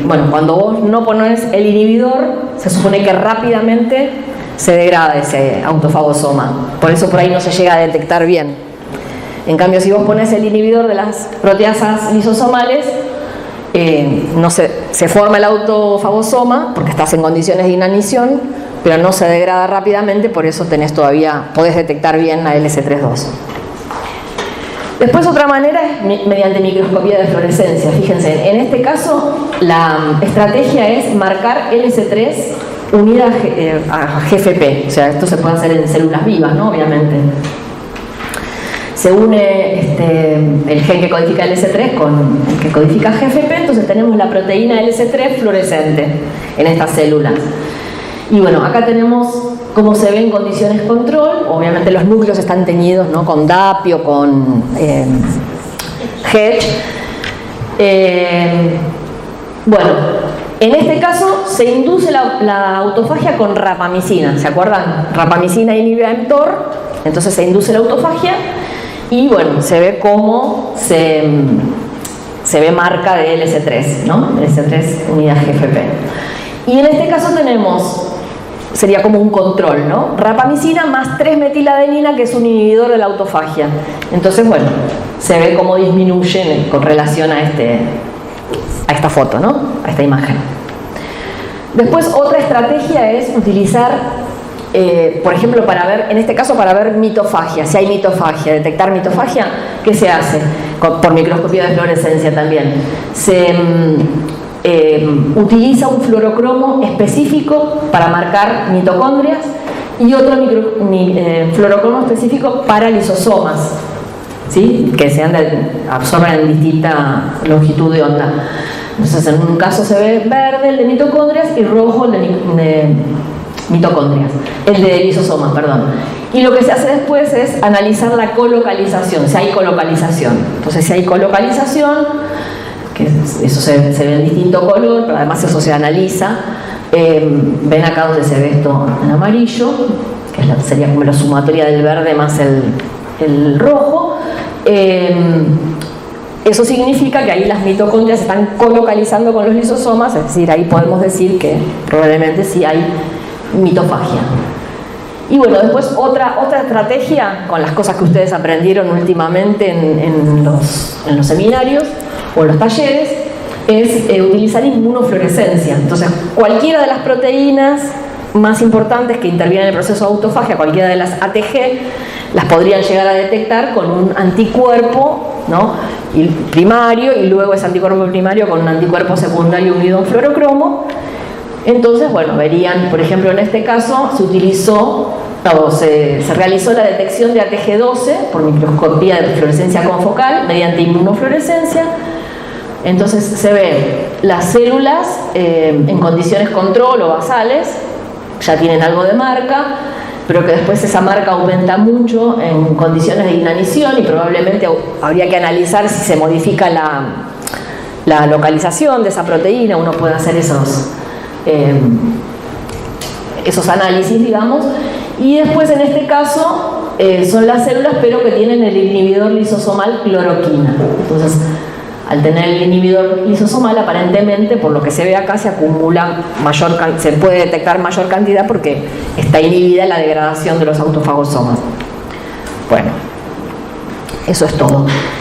[SPEAKER 1] bueno, cuando vos no pones el inhibidor, se supone que rápidamente se degrada ese autofagosoma. Por eso por ahí no se llega a detectar bien. En cambio, si vos pones el inhibidor de las proteasas lisosomales, no se forma el autofagosoma porque estás en condiciones de inanición, pero no se degrada rápidamente, por eso podés detectar bien la LC32. Después otra manera es mediante microscopía de fluorescencia. Fíjense, en este caso la estrategia es marcar LC3 unida a GFP, o sea, esto se puede hacer en células vivas, ¿no? Obviamente. Se une el gen que codifica LC3 con el que codifica GFP, entonces tenemos la proteína LC3 fluorescente en estas células. Y bueno, acá tenemos cómo se ve en condiciones control. Obviamente los núcleos están teñidos, ¿no? Con DAPI, con Hedge. Bueno, en este caso se induce la autofagia con rapamicina. ¿Se acuerdan? Rapamicina inhibe a mTOR, entonces se induce la autofagia. Y bueno, se ve cómo se ve marca de LC3, ¿no? LC3 unidad GFP. Y en este caso sería como un control, ¿no? Rapamicina más 3-metiladenina, que es un inhibidor de la autofagia. Entonces, bueno, se ve cómo disminuye con relación a esta foto, ¿no? A esta imagen. Después, otra estrategia es utilizar, por ejemplo, en este caso para ver mitofagia, si hay mitofagia, detectar mitofagia, ¿qué se hace? Por microscopía de fluorescencia también. Se utiliza un fluorocromo específico para marcar mitocondrias y otro fluorocromo específico para lisosomas, ¿sí? Que absorben en distinta longitud de onda. Entonces, en un caso se ve verde el de mitocondrias y rojo el de mitocondrias, el de lisosomas, perdón. Y lo que se hace después es analizar la colocalización, si hay colocalización. Entonces, si hay colocalización, que eso se ve en distinto color, pero además eso se analiza. Ven acá donde se ve esto en amarillo, que sería como la sumatoria del verde más el rojo. Eso significa que ahí las mitocondrias se están colocalizando con los lisosomas, es decir, ahí podemos decir que probablemente sí hay mitofagia. Y bueno, después otra estrategia con las cosas que ustedes aprendieron últimamente en los seminarios o en los talleres es utilizar inmunofluorescencia. Entonces, cualquiera de las proteínas más importantes que intervienen en el proceso de autofagia, cualquiera de las ATG, las podrían llegar a detectar con un anticuerpo, ¿no? Primario, y luego ese anticuerpo primario con un anticuerpo secundario unido a un fluorocromo. Entonces, bueno, verían, por ejemplo, en este caso se realizó la detección de ATG12 por microscopía de fluorescencia confocal mediante inmunofluorescencia. Entonces se ve las células en condiciones control o basales, ya tienen algo de marca, pero que después esa marca aumenta mucho en condiciones de inanición y probablemente habría que analizar si se modifica la localización de esa proteína. Uno puede hacer esos análisis, digamos. Y después, en este caso, son las células pero que tienen el inhibidor lisosomal cloroquina. Entonces, al tener el inhibidor lisosomal, aparentemente, por lo que se ve acá, se puede detectar mayor cantidad porque está inhibida la degradación de los autofagosomas. Bueno, eso es todo.